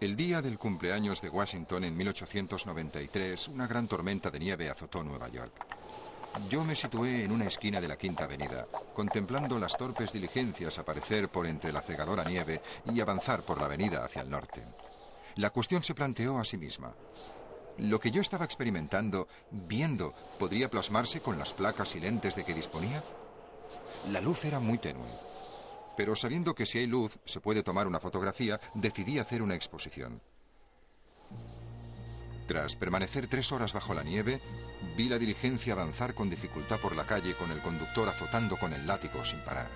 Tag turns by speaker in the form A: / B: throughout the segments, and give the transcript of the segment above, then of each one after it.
A: El día del cumpleaños de Washington en 1893, una gran tormenta de nieve azotó Nueva York. Yo me situé en una esquina de la Quinta Avenida, contemplando las torpes diligencias aparecer por entre la cegadora nieve y avanzar por la avenida hacia el norte. La cuestión se planteó a sí misma. ¿Lo que yo estaba experimentando, viendo, podría plasmarse con las placas y lentes de que disponía? La luz era muy tenue. Pero sabiendo que si hay luz se puede tomar una fotografía, decidí hacer una exposición. Tras permanecer 3 horas bajo la nieve, vi la diligencia avanzar con dificultad por la calle con el conductor azotando con el látigo sin parar.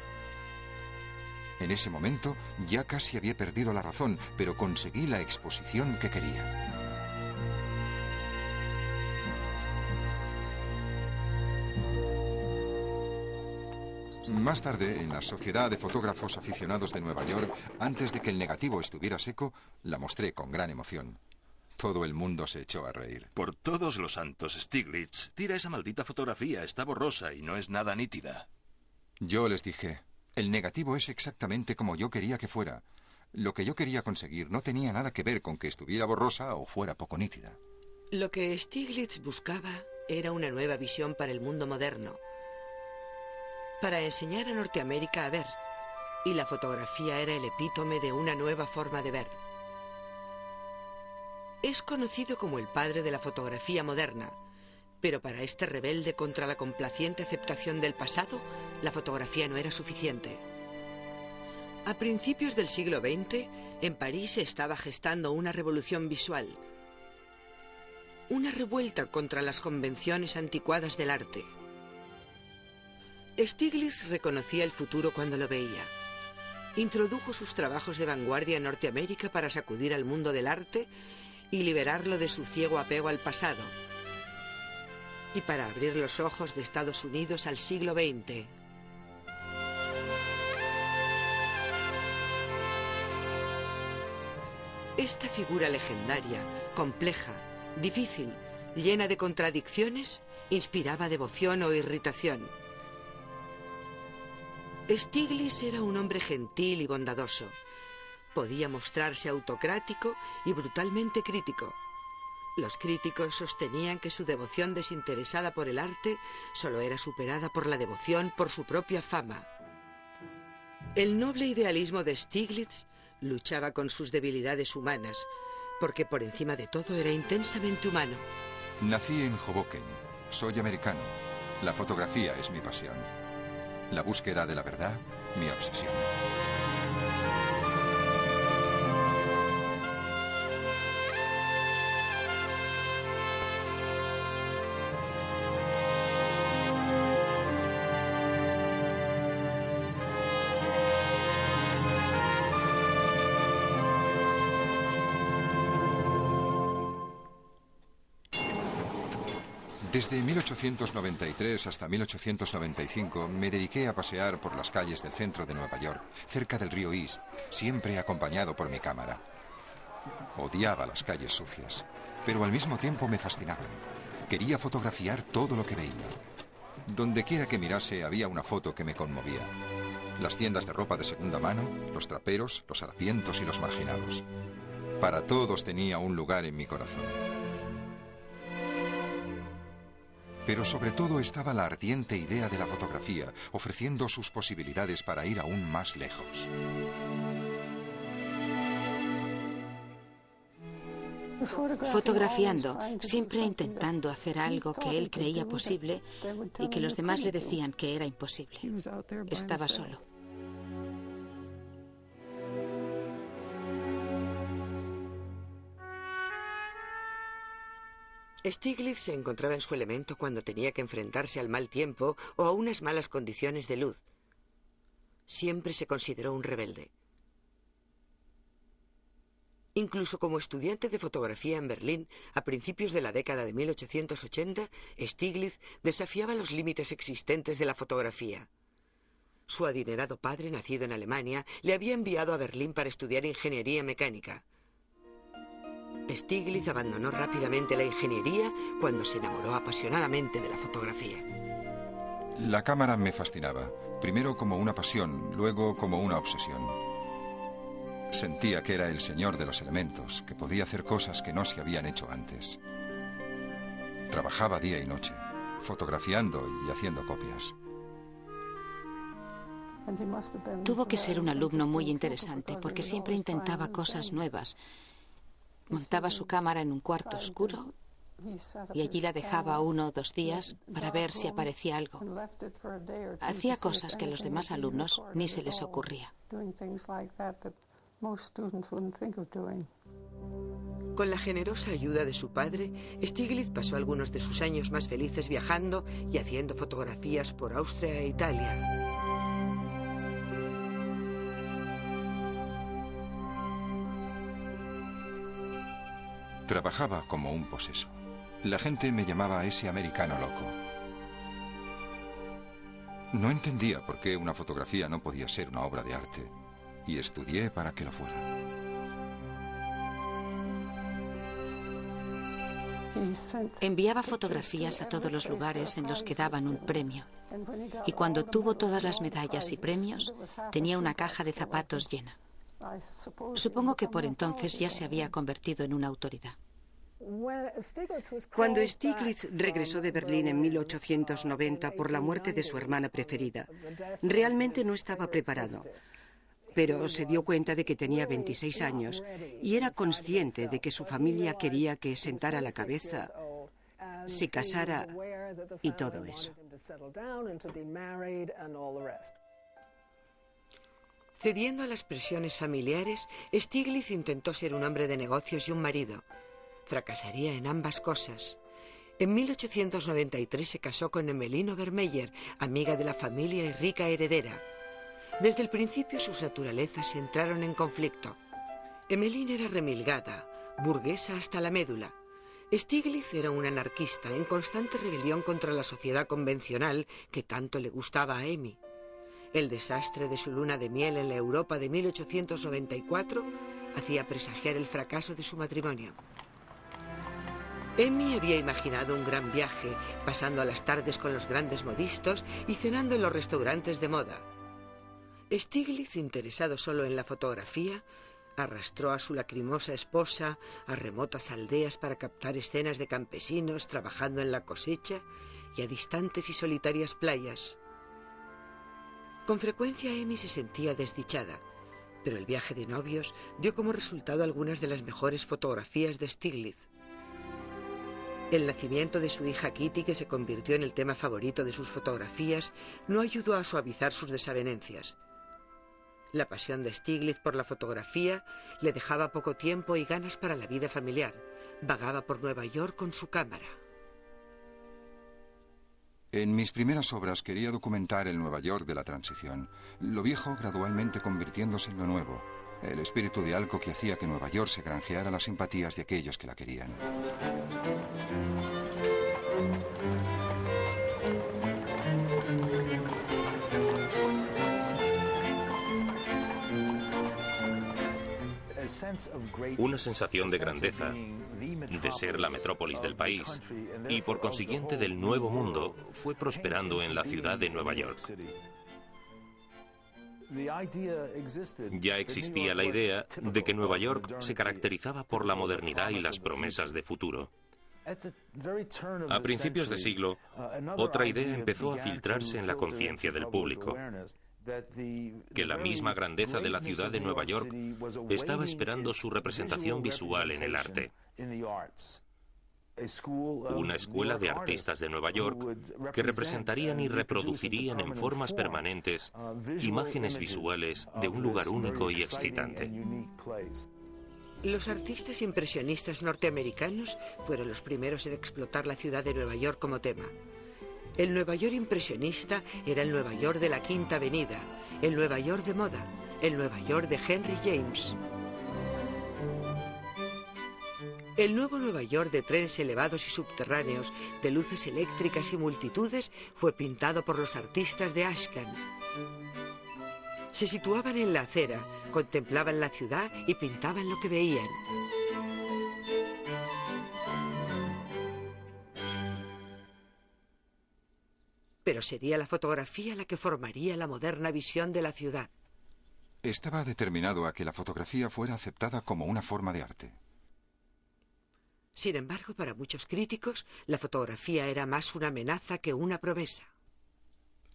A: En ese momento ya casi había perdido la razón, pero conseguí la exposición que quería. Más tarde, en la Sociedad de Fotógrafos Aficionados de Nueva York, antes de que el negativo estuviera seco, la mostré con gran emoción. Todo el mundo se echó a reír.
B: Por todos los santos, Stiglitz, tira esa maldita fotografía, está borrosa y no es nada nítida.
A: Yo les dije, el negativo es exactamente como yo quería que fuera. Lo que yo quería conseguir no tenía nada que ver con que estuviera borrosa o fuera poco nítida.
C: Lo que Stiglitz buscaba era una nueva visión para el mundo moderno, para enseñar a Norteamérica a ver, y la fotografía era el epítome de una nueva forma de ver. Es conocido como el padre de la fotografía moderna, pero para este rebelde contra la complaciente aceptación del pasado, la fotografía no era suficiente. A principios del siglo XX, en París se estaba gestando una revolución visual, una revuelta contra las convenciones anticuadas del arte. Stiglitz reconocía el futuro cuando lo veía. Introdujo sus trabajos de vanguardia en Norteamérica para sacudir al mundo del arte y liberarlo de su ciego apego al pasado, y para abrir los ojos de Estados Unidos al siglo XX. Esta figura legendaria, compleja, difícil, llena de contradicciones, inspiraba devoción o irritación. Stiglitz era un hombre gentil y bondadoso. Podía mostrarse autocrático y brutalmente crítico. Los críticos sostenían que su devoción desinteresada por el arte solo era superada por la devoción por su propia fama. El noble idealismo de Stiglitz luchaba con sus debilidades humanas, porque por encima de todo era intensamente humano.
A: Nací en Hoboken. Soy americano. La fotografía es mi pasión. La búsqueda de la verdad, mi obsesión. Desde 1893 hasta 1895 me dediqué a pasear por las calles del centro de Nueva York, cerca del río East, siempre acompañado por mi cámara. Odiaba las calles sucias, pero al mismo tiempo me fascinaban. Quería fotografiar todo lo que veía. Donde quiera que mirase había una foto que me conmovía. Las tiendas de ropa de segunda mano, los traperos, los harapientos y los marginados. Para todos tenía un lugar en mi corazón. Pero sobre todo estaba la ardiente idea de la fotografía, ofreciendo sus posibilidades para ir aún más lejos.
D: Fotografiando, siempre intentando hacer algo que él creía posible y que los demás le decían que era imposible. Estaba solo.
C: Stiglitz se encontraba en su elemento cuando tenía que enfrentarse al mal tiempo o a unas malas condiciones de luz. Siempre se consideró un rebelde. Incluso como estudiante de fotografía en Berlín, a principios de la década de 1880, Stiglitz desafiaba los límites existentes de la fotografía. Su adinerado padre, nacido en Alemania, le había enviado a Berlín para estudiar ingeniería mecánica. Stiglitz abandonó rápidamente la ingeniería cuando se enamoró apasionadamente de la fotografía.
A: La cámara me fascinaba, primero como una pasión, luego como una obsesión. Sentía que era el señor de los elementos, que podía hacer cosas que no se habían hecho antes. Trabajaba día y noche, fotografiando y haciendo copias.
D: Tuvo que ser un alumno muy interesante porque siempre intentaba cosas nuevas. Montaba su cámara en un cuarto oscuro y allí la dejaba 1 o 2 días para ver si aparecía algo. Hacía cosas que a los demás alumnos ni se les ocurría.
C: Con la generosa ayuda de su padre, Stiglitz pasó algunos de sus años más felices viajando y haciendo fotografías por Austria e Italia.
A: Trabajaba como un poseso. La gente me llamaba ese americano loco. No entendía por qué una fotografía no podía ser una obra de arte, y estudié para que lo fuera.
D: Enviaba fotografías a todos los lugares en los que daban un premio. Y cuando tuvo todas las medallas y premios, tenía una caja de zapatos llena. Supongo que por entonces ya se había convertido en una autoridad.
E: Cuando Stiglitz regresó de Berlín en 1890 por la muerte de su hermana preferida, realmente no estaba preparado. Pero se dio cuenta de que tenía 26 años y era consciente de que su familia quería que sentara la cabeza, se casara y todo eso.
C: Cediendo a las presiones familiares, Stiglitz intentó ser un hombre de negocios y un marido. Fracasaría en ambas cosas. En 1893 se casó con Emmeline Obermeyer, amiga de la familia y rica heredera. Desde el principio sus naturalezas entraron en conflicto. Emmeline era remilgada, burguesa hasta la médula. Stiglitz era un anarquista en constante rebelión contra la sociedad convencional que tanto le gustaba a Emmy. El desastre de su luna de miel en la Europa de 1894 hacía presagiar el fracaso de su matrimonio. Emmy había imaginado un gran viaje, pasando las tardes con los grandes modistos y cenando en los restaurantes de moda. Stiglitz, interesado solo en la fotografía, arrastró a su lacrimosa esposa a remotas aldeas para captar escenas de campesinos trabajando en la cosecha y a distantes y solitarias playas. Con frecuencia Emmy se sentía desdichada, pero el viaje de novios dio como resultado algunas de las mejores fotografías de Stiglitz. El nacimiento de su hija Kitty, que se convirtió en el tema favorito de sus fotografías, no ayudó a suavizar sus desavenencias. La pasión de Stiglitz por la fotografía le dejaba poco tiempo y ganas para la vida familiar. Vagaba por Nueva York con su cámara.
A: En mis primeras obras quería documentar el Nueva York de la transición, lo viejo gradualmente convirtiéndose en lo nuevo, el espíritu de algo que hacía que Nueva York se granjeara las simpatías de aquellos que la querían.
F: Una sensación de grandeza, de ser la metrópolis del país y por consiguiente del nuevo mundo, fue prosperando en la ciudad de Nueva York. Ya existía la idea de que Nueva York se caracterizaba por la modernidad y las promesas de futuro. A principios de siglo, otra idea empezó a filtrarse en la conciencia del público, que la misma grandeza de la ciudad de Nueva York estaba esperando su representación visual en el arte. Una escuela de artistas de Nueva York que representarían y reproducirían en formas permanentes imágenes visuales de un lugar único y excitante.
C: Los artistas impresionistas norteamericanos fueron los primeros en explotar la ciudad de Nueva York como tema. El Nueva York impresionista era el Nueva York de la Quinta Avenida, el Nueva York de moda, el Nueva York de Henry James. El nuevo Nueva York de trenes elevados y subterráneos, de luces eléctricas y multitudes, fue pintado por los artistas de Ashcan. Se situaban en la acera, contemplaban la ciudad y pintaban lo que veían. Pero sería la fotografía la que formaría la moderna visión de la ciudad.
A: estaba determinado a que la fotografía fuera aceptada como una forma de arte.
C: Sin embargo, para muchos críticos, la fotografía era más una amenaza que una promesa.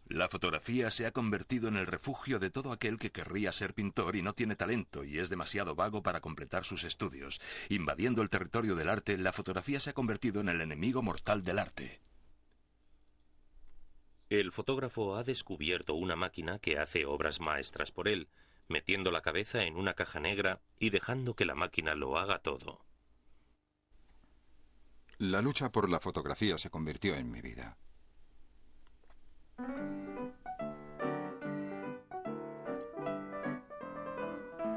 B: La fotografía se ha convertido en el refugio de todo aquel que querría ser pintor y no tiene talento y es demasiado vago para completar sus estudios. Invadiendo el territorio del arte, la fotografía se ha convertido en el enemigo mortal del arte.
F: El fotógrafo ha descubierto una máquina que hace obras maestras por él, metiendo la cabeza en una caja negra y dejando que la máquina lo haga todo.
A: La lucha por la fotografía se convirtió en mi vida.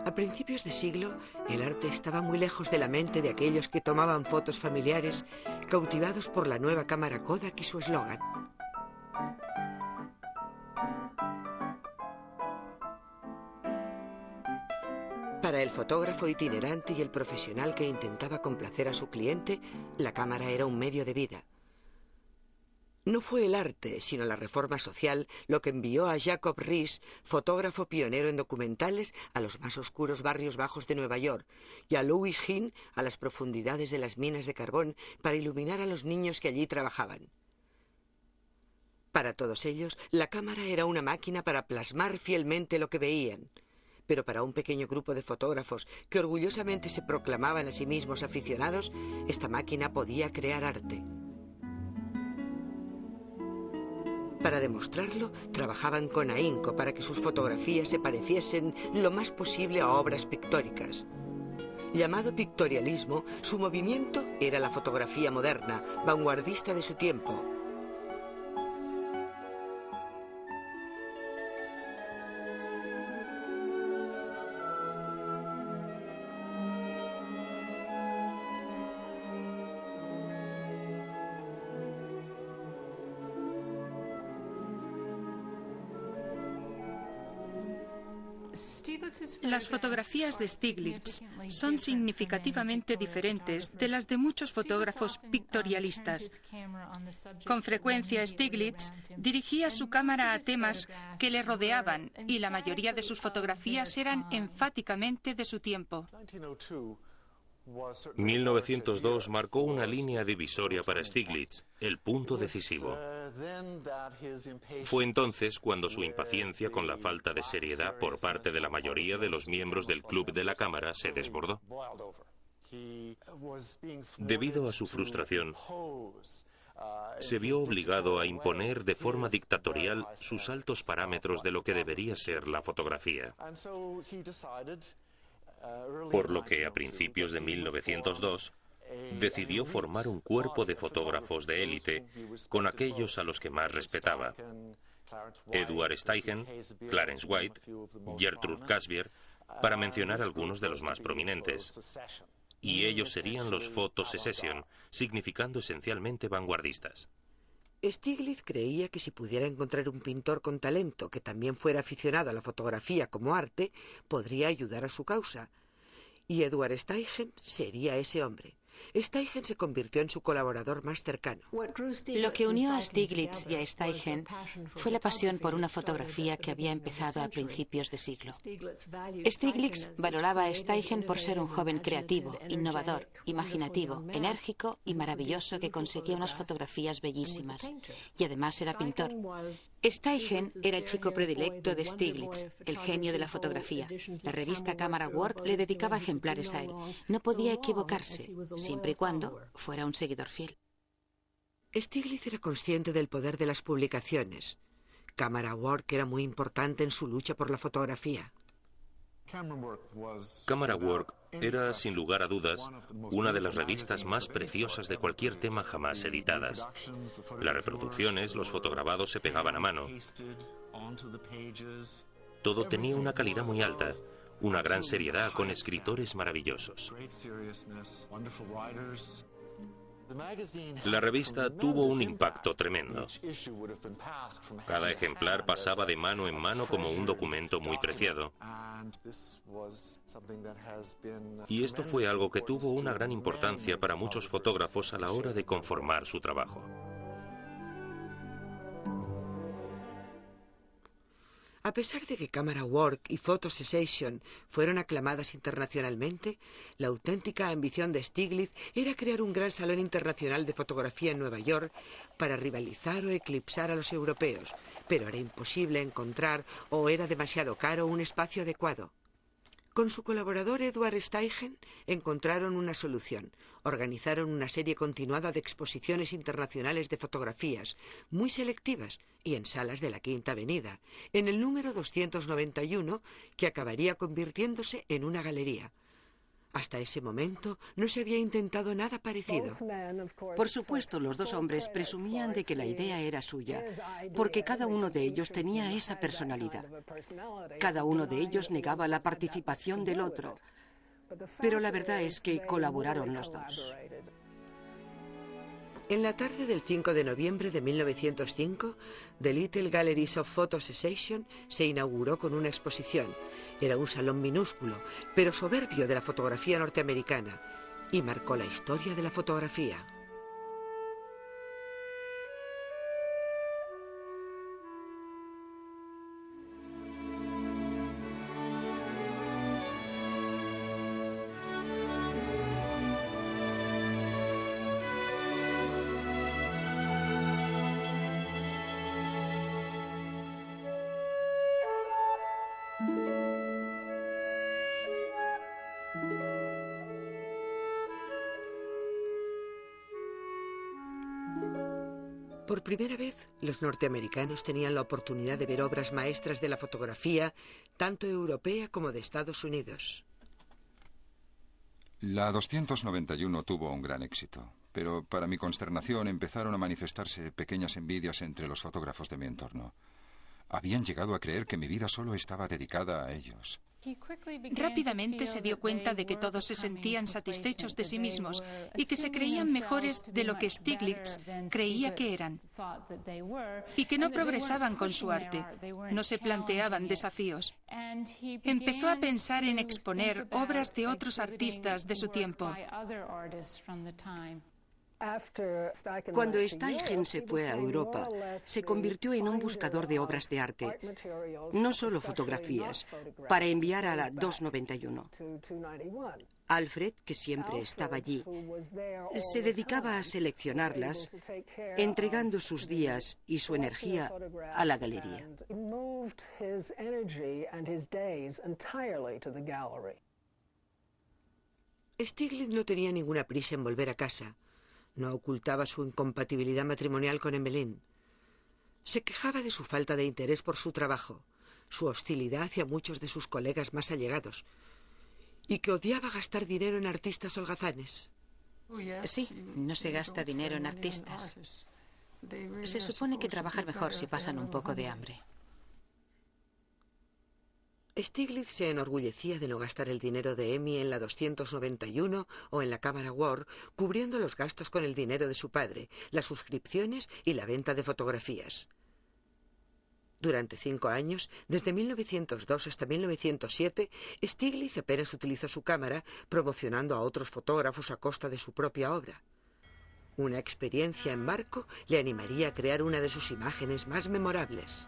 C: A principios de siglo, el arte estaba muy lejos de la mente de aquellos que tomaban fotos familiares, cautivados por la nueva cámara Kodak y su eslogan. Para el fotógrafo itinerante y el profesional que intentaba complacer a su cliente, la cámara era un medio de vida. No fue el arte, sino la reforma social, lo que envió a Jacob Riis, fotógrafo pionero en documentales, a los más oscuros barrios bajos de Nueva York, y a Louis Hinn a las profundidades de las minas de carbón para iluminar a los niños que allí trabajaban. Para todos ellos, la cámara era una máquina para plasmar fielmente lo que veían. Pero para un pequeño grupo de fotógrafos que orgullosamente se proclamaban a sí mismos aficionados, esta máquina podía crear arte. Para demostrarlo, trabajaban con ahínco para que sus fotografías se pareciesen lo más posible a obras pictóricas. Llamado pictorialismo, su movimiento era la fotografía moderna, vanguardista de su tiempo.
G: Las fotografías de Stieglitz son significativamente diferentes de las de muchos fotógrafos pictorialistas. Con frecuencia, Stieglitz dirigía su cámara a temas que le rodeaban y la mayoría de sus fotografías eran enfáticamente de su tiempo.
F: 1902 marcó una línea divisoria para Stieglitz, el punto decisivo. Fue entonces cuando su impaciencia con la falta de seriedad por parte de la mayoría de los miembros del club de la cámara se desbordó. Debido a su frustración, se vio obligado a imponer de forma dictatorial sus altos parámetros de lo que debería ser la fotografía. Por lo que a principios de 1902 decidió formar un cuerpo de fotógrafos de élite con aquellos a los que más respetaba: Edward Steichen, Clarence White, Gertrude Cassirer, para mencionar algunos de los más prominentes. Y ellos serían los Photo Secession, significando esencialmente vanguardistas.
C: Stieglitz creía que si pudiera encontrar un pintor con talento que también fuera aficionado a la fotografía como arte, podría ayudar a su causa. Y Edward Steichen sería ese hombre. Steichen se convirtió en su colaborador más cercano.
D: Lo que unió a Stieglitz y a Steichen fue la pasión por una fotografía que había empezado a principios de siglo. Stieglitz valoraba a Steichen por ser un joven creativo, innovador, imaginativo, enérgico y maravilloso que conseguía unas fotografías bellísimas. Y además era pintor. Steichen era el chico predilecto de Stieglitz, el genio de la fotografía. La revista Camera Work le dedicaba ejemplares a él. No podía equivocarse, siempre y cuando fuera un seguidor fiel.
C: Stieglitz era consciente del poder de las publicaciones. Camera Work era muy importante en su lucha por la fotografía.
F: Camera Work era, sin lugar a dudas, una de las revistas más preciosas de cualquier tema jamás editadas. Las reproducciones, los fotograbados se pegaban a mano. Todo tenía una calidad muy alta, una gran seriedad con escritores maravillosos. La revista tuvo un impacto tremendo. Cada ejemplar pasaba de mano en mano como un documento muy preciado. Y esto fue algo que tuvo una gran importancia para muchos fotógrafos a la hora de conformar su trabajo.
C: A pesar de que Camera Work y Photo Cessation fueron aclamadas internacionalmente, la auténtica ambición de Stiglitz era crear un gran salón internacional de fotografía en Nueva York para rivalizar o eclipsar a los europeos, pero era imposible encontrar o era demasiado caro un espacio adecuado. Con su colaborador Edward Steichen encontraron una solución. Organizaron una serie continuada de exposiciones internacionales de fotografías, muy selectivas y en salas de la Quinta Avenida, en el número 291, que acabaría convirtiéndose en una galería. Hasta ese momento no se había intentado nada parecido.
E: Por supuesto, los dos hombres presumían de que la idea era suya, porque cada uno de ellos tenía esa personalidad. Cada uno de ellos negaba la participación del otro, pero la verdad es que colaboraron los dos.
C: En la tarde del 5 de noviembre de 1905, The Little Galleries of Photo Cessation se inauguró con una exposición. Era un salón minúsculo, pero soberbio de la fotografía norteamericana, y marcó la historia de la fotografía. Por primera vez, los norteamericanos tenían la oportunidad de ver obras maestras de la fotografía, tanto europea como de Estados Unidos.
A: La 291 tuvo un gran éxito, pero para mi consternación empezaron a manifestarse pequeñas envidias entre los fotógrafos de mi entorno. Habían llegado a creer que mi vida solo estaba dedicada a ellos.
G: Rápidamente se dio cuenta de que todos se sentían satisfechos de sí mismos y que se creían mejores de lo que Stiglitz creía que eran, y que no progresaban con su arte, no se planteaban desafíos. Empezó a pensar en exponer obras de otros artistas de su tiempo.
E: Cuando Steichen se fue a Europa, se convirtió en un buscador de obras de arte, no solo fotografías, para enviar a la 291. Alfred, que siempre estaba allí, se dedicaba a seleccionarlas, entregando sus días y su energía a la galería.
C: Stiglitz no tenía ninguna prisa en volver a casa. No ocultaba su incompatibilidad matrimonial con Emmeline. Se quejaba de su falta de interés por su trabajo, su hostilidad hacia muchos de sus colegas más allegados, y que odiaba gastar dinero en artistas holgazanes.
D: Sí, no se gasta dinero en artistas. Se supone que trabajan mejor si pasan un poco de hambre.
C: Stiglitz se enorgullecía de no gastar el dinero de Emmy en la 291 o en la Camera Work, cubriendo los gastos con el dinero de su padre, las suscripciones y la venta de fotografías. Durante 5 años, desde 1902 hasta 1907, Stiglitz apenas utilizó su cámara, promocionando a otros fotógrafos a costa de su propia obra. Una experiencia en barco le animaría a crear una de sus imágenes más memorables.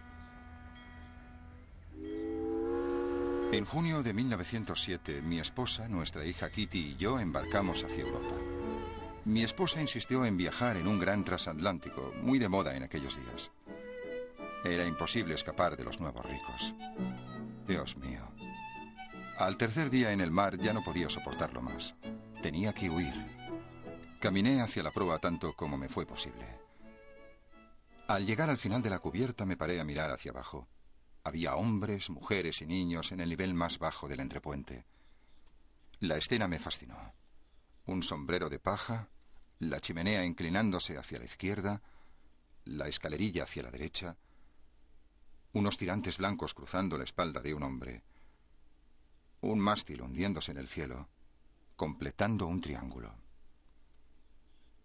A: En junio de 1907, mi esposa, nuestra hija Kitty y yo embarcamos hacia Europa. Mi esposa insistió en viajar en un gran transatlántico, muy de moda en aquellos días. Era imposible escapar de los nuevos ricos. Dios mío. Al tercer día en el mar ya no podía soportarlo más. Tenía que huir. Caminé hacia la proa tanto como me fue posible. Al llegar al final de la cubierta me paré a mirar hacia abajo. Había hombres, mujeres y niños en el nivel más bajo del entrepuente. La escena me fascinó. Un sombrero de paja, la chimenea inclinándose hacia la izquierda, la escalerilla hacia la derecha, unos tirantes blancos cruzando la espalda de un hombre, un mástil hundiéndose en el cielo, completando un triángulo.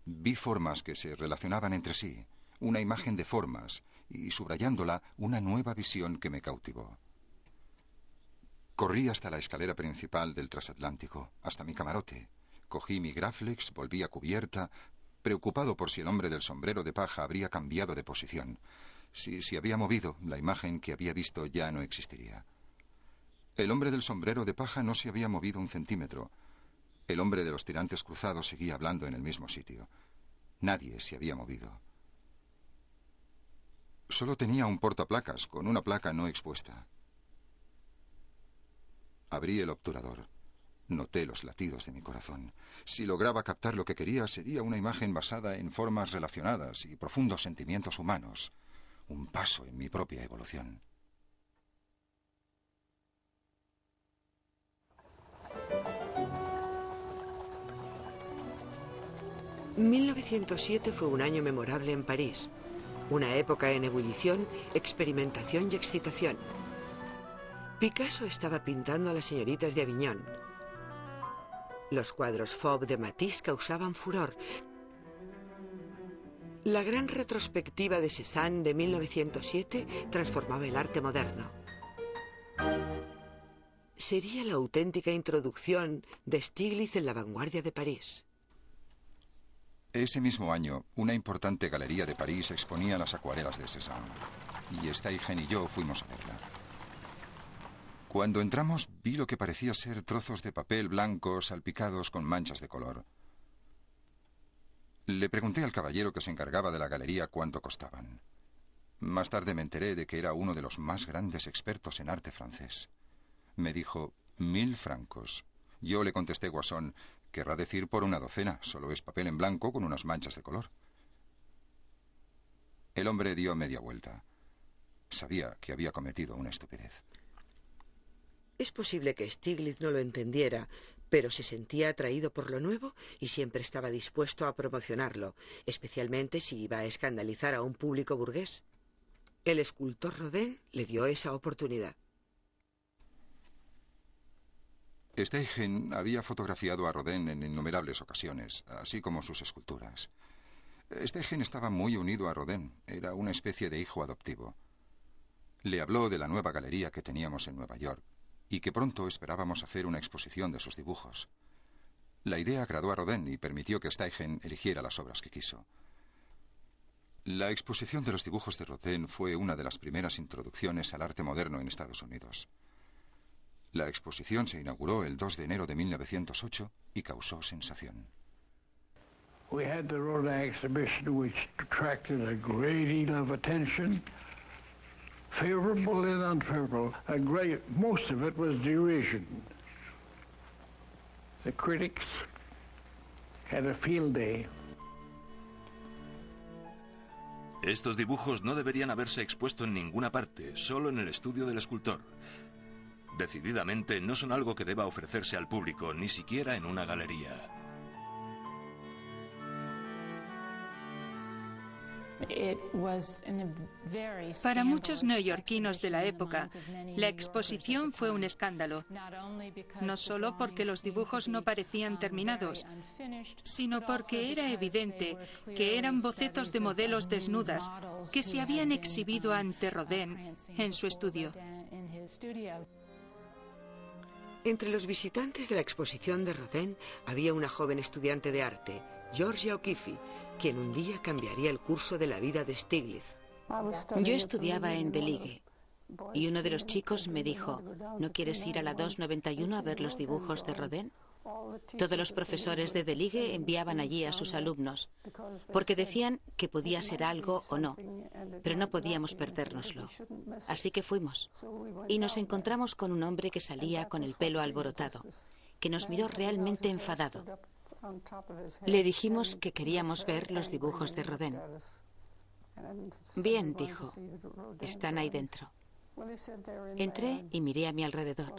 A: Vi formas que se relacionaban entre sí, una imagen de formas, y subrayándola, una nueva visión que me cautivó. Corrí hasta la escalera principal del transatlántico, hasta mi camarote. Cogí mi Graflex, volví a cubierta, preocupado por si el hombre del sombrero de paja habría cambiado de posición. Si se había movido, la imagen que había visto ya no existiría. El hombre del sombrero de paja no se había movido un centímetro. El hombre de los tirantes cruzados seguía hablando en el mismo sitio. Nadie se había movido. Solo tenía un portaplacas con una placa no expuesta. Abrí el obturador. Noté los latidos de mi corazón. Si lograba captar lo que quería, sería una imagen basada en formas relacionadas y profundos sentimientos humanos. Un paso en mi propia evolución.
C: «1907 fue un año memorable en París. Una época en ebullición, experimentación y excitación. Picasso estaba pintando a las señoritas de Aviñón. Los cuadros Fauve de Matisse causaban furor. La gran retrospectiva de Cézanne de 1907 transformaba el arte moderno. Sería la auténtica introducción de Stieglitz en la vanguardia de París.
A: Ese mismo año, una importante galería de París exponía las acuarelas de Cézanne, y Steichen y yo fuimos a verla. Cuando entramos, vi lo que parecía ser trozos de papel blanco salpicados con manchas de color. Le pregunté al caballero que se encargaba de la galería cuánto costaban. Más tarde me enteré de que era uno de los más grandes expertos en arte francés. Me dijo, 1000 francos. Yo le contesté guasón, querrá decir por una docena, solo es papel en blanco con unas manchas de color. El hombre dio media vuelta. Sabía que había cometido una estupidez.
C: Es posible que Stieglitz no lo entendiera, pero se sentía atraído por lo nuevo y siempre estaba dispuesto a promocionarlo, especialmente si iba a escandalizar a un público burgués. El escultor Rodin le dio esa oportunidad.
A: Steichen había fotografiado a Rodin en innumerables ocasiones, así como sus esculturas. Steichen estaba muy unido a Rodin, era una especie de hijo adoptivo. Le habló de la nueva galería que teníamos en Nueva York y que pronto esperábamos hacer una exposición de sus dibujos. La idea agradó a Rodin y permitió que Steichen eligiera las obras que quiso. La exposición de los dibujos de Rodin fue una de las primeras introducciones al arte moderno en Estados Unidos. La exposición se inauguró el 2 de enero de 1908 y causó sensación.
H: We had the Rodin exhibition, which attracted a great deal of attention, favorable and unfavorable. Most of it was derision. The critics had a field day.
B: Estos dibujos no deberían haberse expuesto en ninguna parte, solo en el estudio del escultor. Decididamente no son algo que deba ofrecerse al público, ni siquiera en una galería.
G: Para muchos neoyorquinos de la época, la exposición fue un escándalo, no solo porque los dibujos no parecían terminados, sino porque era evidente que eran bocetos de modelos desnudas que se habían exhibido ante Rodin en su estudio.
C: Entre los visitantes de la exposición de Rodin había una joven estudiante de arte, Georgia O'Keeffe, quien un día cambiaría el curso de la vida de Stieglitz.
D: Yo estudiaba en Deligue y uno de los chicos me dijo, ¿no quieres ir a la 291 a ver los dibujos de Rodin? Todos los profesores de Deligue enviaban allí a sus alumnos, porque decían que podía ser algo o no, pero no podíamos perdérnoslo. Así que fuimos, y nos encontramos con un hombre que salía con el pelo alborotado, que nos miró realmente enfadado. Le dijimos que queríamos ver los dibujos de Rodin. Bien, dijo, están ahí dentro. Entré y miré a mi alrededor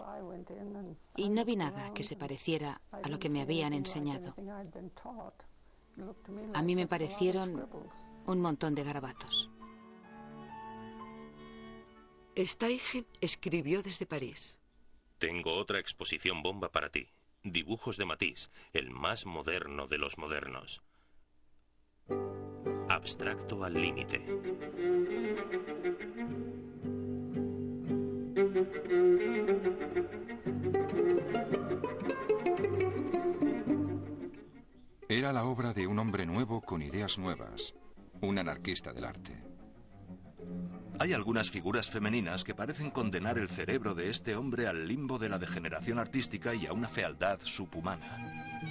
D: y no vi nada que se pareciera a lo que me habían enseñado. A mí me parecieron un montón de garabatos.
C: Steichen escribió desde París.
F: Tengo otra exposición bomba para ti. Dibujos de Matisse, el más moderno de los modernos. Abstracto al límite.
A: Era la obra de un hombre nuevo con ideas nuevas, un anarquista del arte.
B: Hay algunas figuras femeninas que parecen condenar el cerebro de este hombre al limbo de la degeneración artística y a una fealdad subhumana.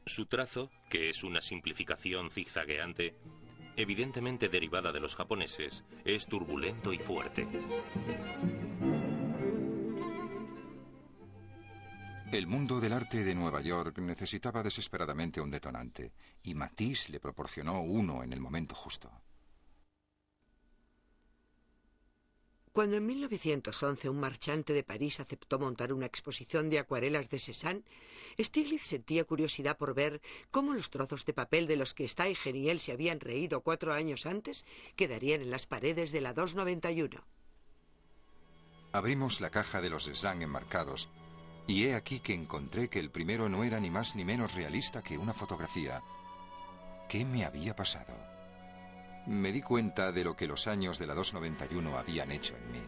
F: Su trazo, que es una simplificación zigzagueante, evidentemente derivada de los japoneses, es turbulento y fuerte.
A: El mundo del arte de Nueva York necesitaba desesperadamente un detonante, y Matisse le proporcionó uno en el momento justo.
C: Cuando en 1911 un marchante de París aceptó montar una exposición de acuarelas de Cézanne, Stiglitz sentía curiosidad por ver cómo los trozos de papel de los que Steiger y él se habían reído 4 años antes quedarían en las paredes de la 291.
A: Abrimos la caja de los Cézanne enmarcados, y he aquí que encontré que el primero no era ni más ni menos realista que una fotografía. ¿Qué me había pasado? Me di cuenta de lo que los años de la 291 habían hecho en mí.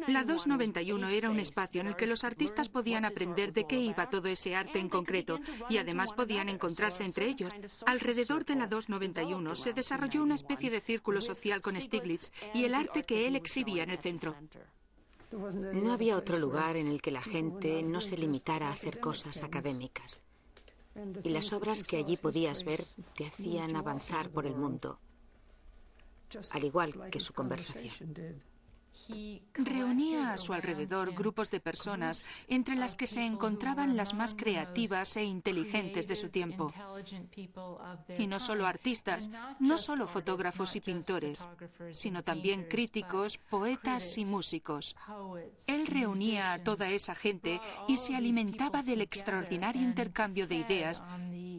G: La 291 era un espacio en el que los artistas podían aprender de qué iba todo ese arte en concreto y además podían encontrarse entre ellos. Alrededor de la 291 se desarrolló una especie de círculo social con Stiglitz y el arte que él exhibía en el centro.
D: No había otro lugar en el que la gente no se limitara a hacer cosas académicas. Y las obras que allí podías ver te hacían avanzar por el mundo, al igual que su conversación.
G: Reunía a su alrededor grupos de personas entre las que se encontraban las más creativas e inteligentes de su tiempo. Y no solo artistas, no solo fotógrafos y pintores, sino también críticos, poetas y músicos. Él reunía a toda esa gente y se alimentaba del extraordinario intercambio de ideas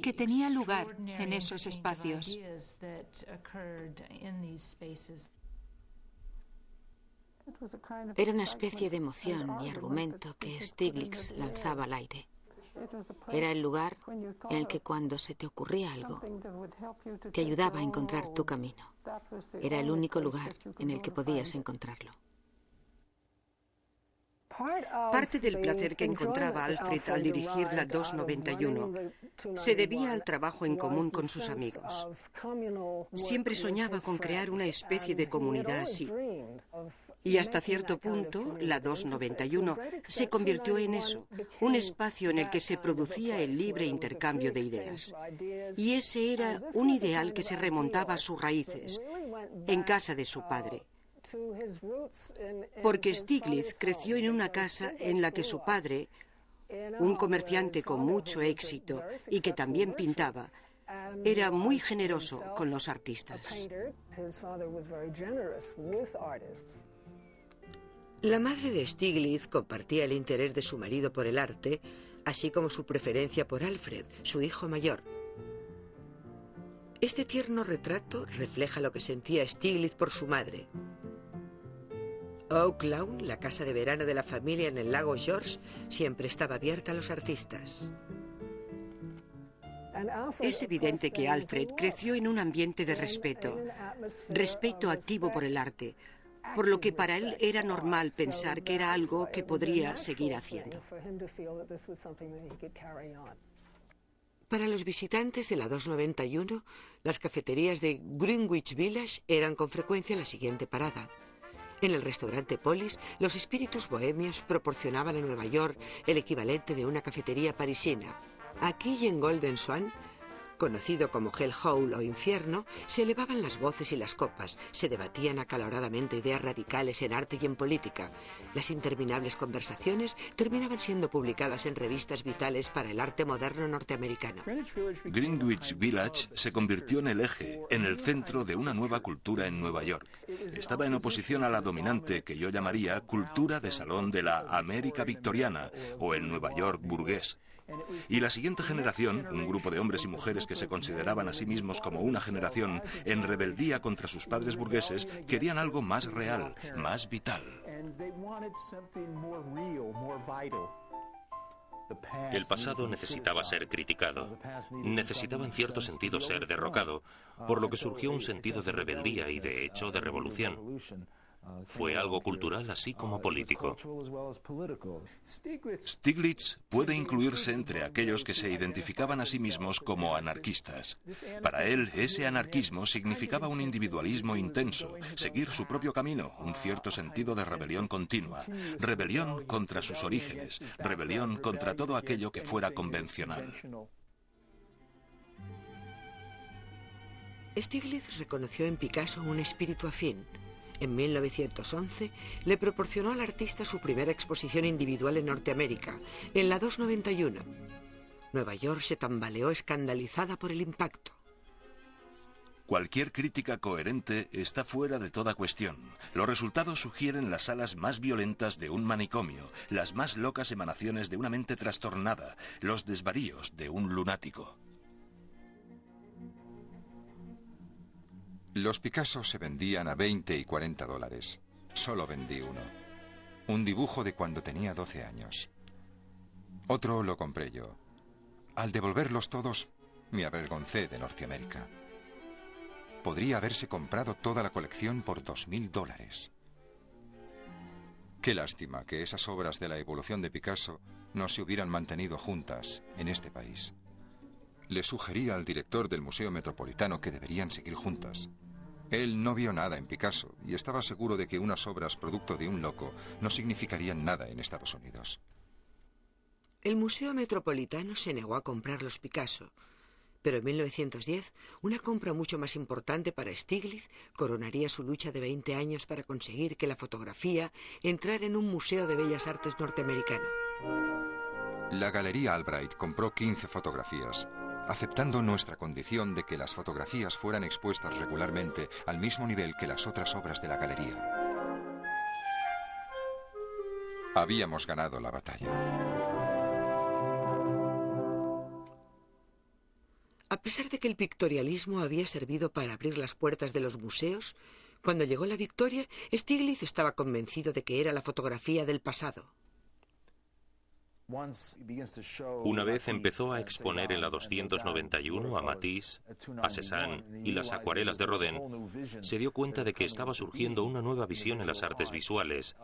G: que tenía lugar en esos espacios.
D: Era una especie de emoción y argumento que Stiglitz lanzaba al aire. Era el lugar en el que cuando se te ocurría algo, te ayudaba a encontrar tu camino. Era el único lugar en el que podías encontrarlo.
E: Parte del placer que encontraba Alfred al dirigir la 291 se debía al trabajo en común con sus amigos. Siempre soñaba con crear una especie de comunidad así. Y hasta cierto punto, la 291 se convirtió en eso, un espacio en el que se producía el libre intercambio de ideas. Y ese era un ideal que se remontaba a sus raíces, en casa de su padre. Porque Stiglitz creció en una casa en la que su padre, un comerciante con mucho éxito y que también pintaba, era muy generoso con los artistas.
C: La madre de Stiglitz compartía el interés de su marido por el arte, así como su preferencia por Alfred, su hijo mayor. Este tierno retrato refleja lo que sentía Stiglitz por su madre. Oak Lawn, la casa de verano de la familia en el lago George, siempre estaba abierta a los artistas.
E: Es evidente que Alfred creció en un ambiente de respeto activo por el arte, por lo que para él era normal pensar que era algo que podría seguir haciendo.
C: Para los visitantes de la 291, las cafeterías de Greenwich Village eran con frecuencia la siguiente parada. En el restaurante Polis, los espíritus bohemios proporcionaban a Nueva York el equivalente de una cafetería parisina. Aquí y en Golden Swan, conocido como Hell Hole o Infierno, se elevaban las voces y las copas, se debatían acaloradamente ideas radicales en arte y en política. Las interminables conversaciones terminaban siendo publicadas en revistas vitales para el arte moderno norteamericano.
B: Greenwich Village se convirtió en el eje, en el centro de una nueva cultura en Nueva York. Estaba en oposición a la dominante que yo llamaría cultura de salón de la América victoriana o el Nueva York burgués. Y la siguiente generación, un grupo de hombres y mujeres que se consideraban a sí mismos como una generación en rebeldía contra sus padres burgueses, querían algo más real, más vital.
F: El pasado necesitaba ser criticado, necesitaba en cierto sentido ser derrocado, por lo que surgió un sentido de rebeldía y de hecho de revolución. Fue algo cultural así como político.
B: Stiglitz puede incluirse entre aquellos que se identificaban a sí mismos como anarquistas. Para él, ese anarquismo significaba un individualismo intenso, seguir su propio camino, un cierto sentido de rebelión continua, rebelión contra sus orígenes, rebelión contra todo aquello que fuera convencional.
C: Stiglitz reconoció en Picasso un espíritu afín. En 1911 le proporcionó al artista su primera exposición individual en Norteamérica, en la 291. Nueva York se tambaleó escandalizada por el impacto.
B: Cualquier crítica coherente está fuera de toda cuestión. Los resultados sugieren las alas más violentas de un manicomio, las más locas emanaciones de una mente trastornada, los desvaríos de un lunático.
A: Los Picasso se vendían a 20 y 40 dólares. Solo vendí uno. Un dibujo de cuando tenía 12 años. Otro lo compré yo. Al devolverlos todos, me avergoncé de Norteamérica. Podría haberse comprado toda la colección por 2.000 dólares. Qué lástima que esas obras de la evolución de Picasso no se hubieran mantenido juntas en este país. Le sugerí al director del Museo Metropolitano que deberían seguir juntas. Él no vio nada en Picasso y estaba seguro de que unas obras producto de un loco no significarían nada en Estados Unidos.
C: El Museo Metropolitano se negó a comprar los Picasso, pero en 1910 una compra mucho más importante para Stiglitz coronaría su lucha de 20 años para conseguir que la fotografía entrara en un museo de bellas artes norteamericano.
A: La Galería Albright compró 15 fotografías, aceptando nuestra condición de que las fotografías fueran expuestas regularmente al mismo nivel que las otras obras de la galería. Habíamos ganado la batalla.
C: A pesar de que el pictorialismo había servido para abrir las puertas de los museos, cuando llegó la victoria, Stiglitz estaba convencido de que era la fotografía del pasado.
F: Una vez empezó a exponer en la 291 a Matisse, a Cézanne y las acuarelas de Rodin, se dio cuenta de que estaba surgiendo una nueva visión en las artes visuales.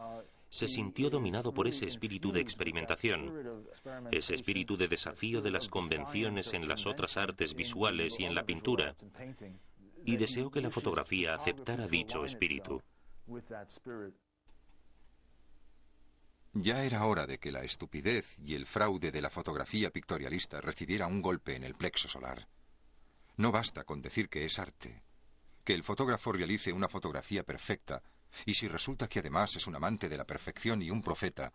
F: Se sintió dominado por ese espíritu de experimentación, ese espíritu de desafío de las convenciones en las otras artes visuales y en la pintura, y deseó que la fotografía aceptara dicho espíritu.
A: Ya era hora de que la estupidez y el fraude de la fotografía pictorialista recibiera un golpe en el plexo solar. No basta con decir que es arte, que el fotógrafo realice una fotografía perfecta, y si resulta que además es un amante de la perfección y un profeta,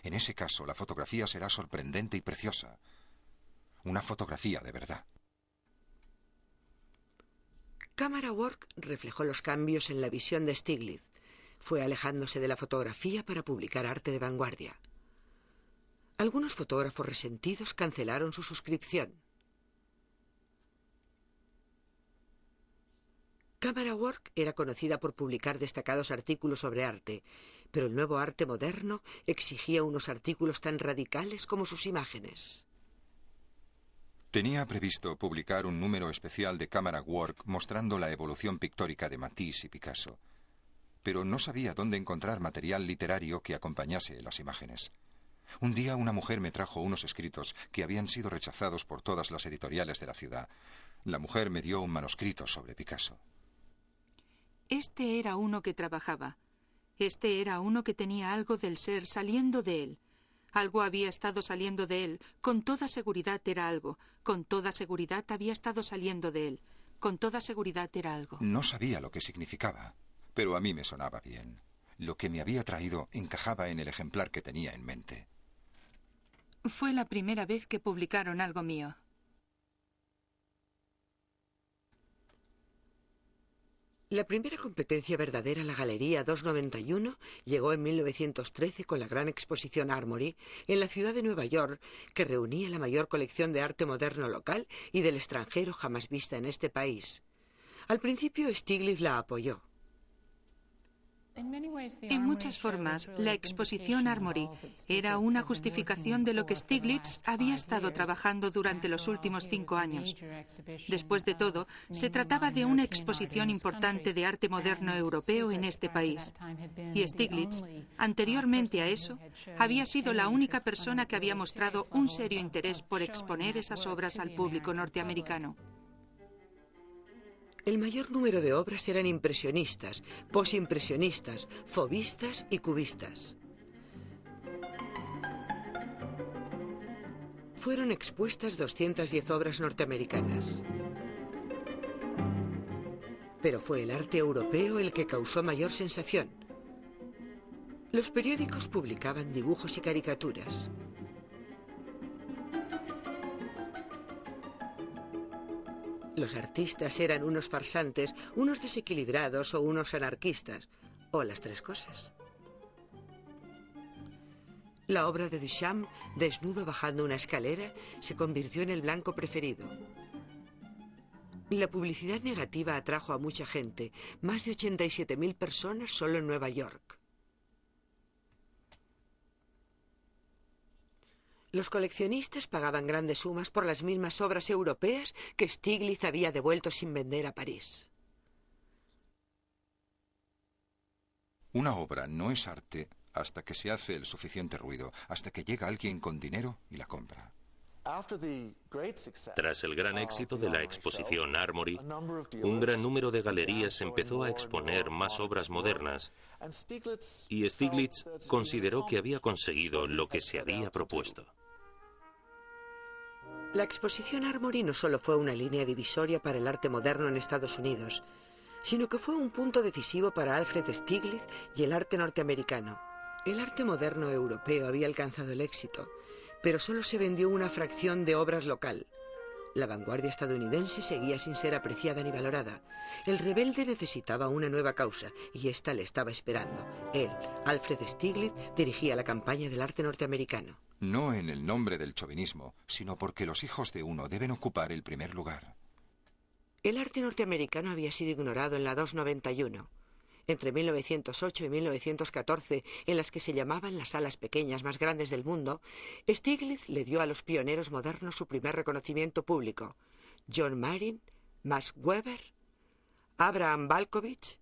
A: en ese caso la fotografía será sorprendente y preciosa. Una fotografía de verdad.
C: Camera Work reflejó los cambios en la visión de Stiglitz. Fue alejándose de la fotografía para publicar arte de vanguardia. Algunos fotógrafos resentidos cancelaron su suscripción. Camera Work era conocida por publicar destacados artículos sobre arte, pero el nuevo arte moderno exigía unos artículos tan radicales como sus imágenes.
A: Tenía previsto publicar un número especial de Camera Work mostrando la evolución pictórica de Matisse y Picasso, pero no sabía dónde encontrar material literario que acompañase las imágenes. Un día una mujer me trajo unos escritos que habían sido rechazados por todas las editoriales de la ciudad. La mujer me dio un manuscrito sobre Picasso.
G: Este era uno que trabajaba. Este era uno que tenía algo del ser saliendo de él. Algo había estado saliendo de él. Con toda seguridad era algo. Con toda seguridad había estado saliendo de él. Con toda seguridad era algo.
A: No sabía lo que significaba, pero a mí me sonaba bien. Lo que me había traído encajaba en el ejemplar que tenía en mente.
G: Fue la primera vez que publicaron algo mío.
C: La primera competencia verdadera, la Galería 291, llegó en 1913 con la gran exposición Armory en la ciudad de Nueva York, que reunía la mayor colección de arte moderno local y del extranjero jamás vista en este país. Al principio Stiglitz la apoyó.
G: En muchas formas, la exposición Armory era una justificación de lo que Stieglitz había estado trabajando durante los últimos 5 años. Después de todo, se trataba de una exposición importante de arte moderno europeo en este país. Y Stieglitz, anteriormente a eso, había sido la única persona que había mostrado un serio interés por exponer esas obras al público norteamericano.
C: El mayor número de obras eran impresionistas, posimpresionistas, fauvistas y cubistas. Fueron expuestas 210 obras norteamericanas. Pero fue el arte europeo el que causó mayor sensación. Los periódicos publicaban dibujos y caricaturas. Los artistas eran unos farsantes, unos desequilibrados o unos anarquistas, o las tres cosas. La obra de Duchamp, desnudo bajando una escalera, se convirtió en el blanco preferido. La publicidad negativa atrajo a mucha gente, más de 87.000 personas solo en Nueva York. Los coleccionistas pagaban grandes sumas por las mismas obras europeas que Stieglitz había devuelto sin vender a París.
A: Una obra no es arte hasta que se hace el suficiente ruido, hasta que llega alguien con dinero y la compra.
F: Tras el gran éxito de la exposición Armory, un gran número de galerías empezó a exponer más obras modernas, y Stieglitz consideró que había conseguido lo que se había propuesto.
C: La exposición Armory no solo fue una línea divisoria para el arte moderno en Estados Unidos, sino que fue un punto decisivo para Alfred Stieglitz y el arte norteamericano. El arte moderno europeo había alcanzado el éxito, pero solo se vendió una fracción de obras local. La vanguardia estadounidense seguía sin ser apreciada ni valorada. El rebelde necesitaba una nueva causa, y ésta le estaba esperando. Él, Alfred Stieglitz, dirigía la campaña del arte norteamericano.
A: No en el nombre del chauvinismo, sino porque los hijos de uno deben ocupar el primer lugar.
C: El arte norteamericano había sido ignorado en la 291. Entre 1908 y 1914, en las que se llamaban las salas pequeñas más grandes del mundo, Stieglitz le dio a los pioneros modernos su primer reconocimiento público. John Marin, Max Weber, Abraham Balkovich,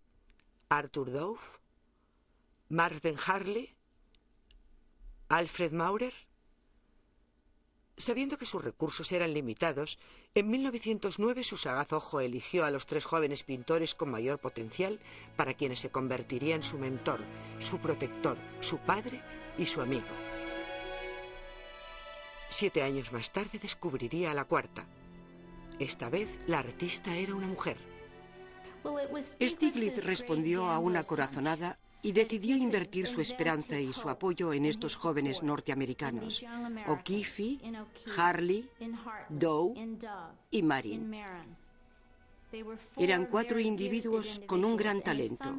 C: Arthur Dove, Max Ben Harley, Alfred Maurer. Sabiendo que sus recursos eran limitados, en 1909 su sagaz ojo eligió a los 3 jóvenes pintores con mayor potencial para quienes se convertiría en su mentor, su protector, su padre y su amigo. 7 años más tarde descubriría a la cuarta. Esta vez la artista era una mujer.
E: Stieglitz respondió a una corazonada y decidió invertir su esperanza y su apoyo en estos jóvenes norteamericanos, O'Keeffe, Harley, Doe y Marin. Eran 4 individuos con un gran talento,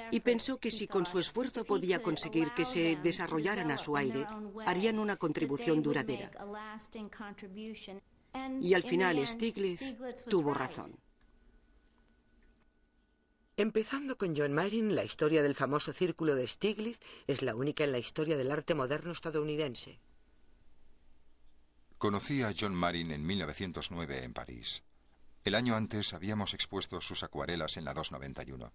E: y pensó que si con su esfuerzo podía conseguir que se desarrollaran a su aire, harían una contribución duradera. Y al final Stieglitz tuvo razón.
C: Empezando con John Marin, la historia del famoso círculo de Stieglitz es la única en la historia del arte moderno estadounidense.
A: Conocí a John Marin en 1909 en París. El año antes habíamos expuesto sus acuarelas en la 291.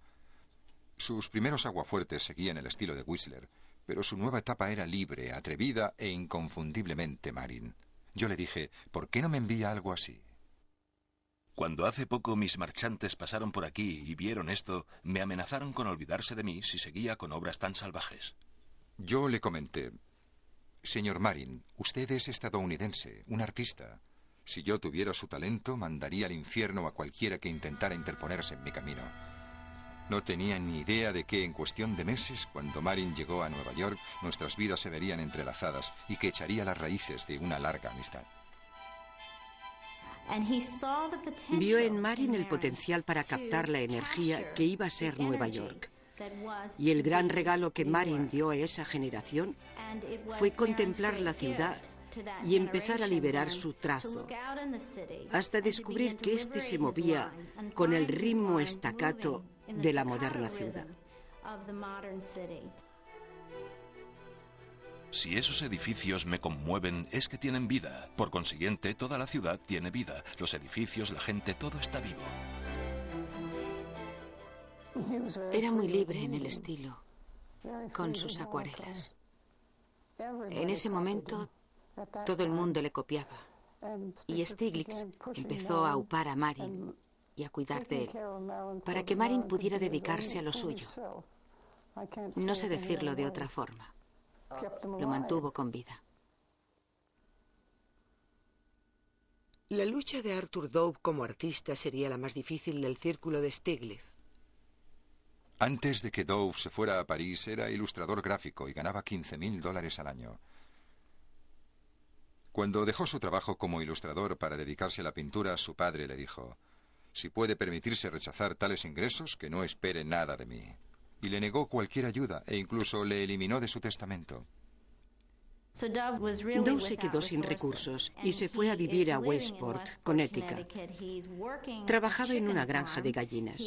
A: Sus primeros aguafuertes seguían el estilo de Whistler, pero su nueva etapa era libre, atrevida e inconfundiblemente Marin. Yo le dije, ¿por qué no me envía algo así?
B: Cuando hace poco mis marchantes pasaron por aquí y vieron esto, me amenazaron con olvidarse de mí si seguía con obras tan salvajes.
A: Yo le comenté, señor Marin, usted es estadounidense, un artista. Si yo tuviera su talento, mandaría al infierno a cualquiera que intentara interponerse en mi camino. No tenía ni idea de que en cuestión de meses, cuando Marin llegó a Nueva York, nuestras vidas se verían entrelazadas y que echaría las raíces de una larga amistad.
E: Vio en Marin el potencial para captar la energía que iba a ser Nueva York. Y el gran regalo que Marin dio a esa generación fue contemplar la ciudad y empezar a liberar su trazo, hasta descubrir que éste se movía con el ritmo estacato de la moderna ciudad.
B: Si esos edificios me conmueven, es que tienen vida. Por consiguiente, toda la ciudad tiene vida. Los edificios, la gente, todo está vivo.
D: Era muy libre en el estilo, con sus acuarelas. En ese momento, todo el mundo le copiaba. Y Stieglitz empezó a aupar a Marin y a cuidar de él, para que Marin pudiera dedicarse a lo suyo. No sé decirlo de otra forma. Lo mantuvo con vida.
C: La lucha de Arthur Dove como artista sería la más difícil del círculo de Stieglitz.
A: Antes de que Dove se fuera a París, era ilustrador gráfico y ganaba $15,000 al año. Cuando dejó su trabajo como ilustrador para dedicarse a la pintura, su padre le dijo: si puede permitirse rechazar tales ingresos, que no espere nada de mí. Y le negó cualquier ayuda e incluso le eliminó de su testamento.
E: Dove se quedó sin recursos y se fue a vivir a Westport, Connecticut. Trabajaba en una granja de gallinas.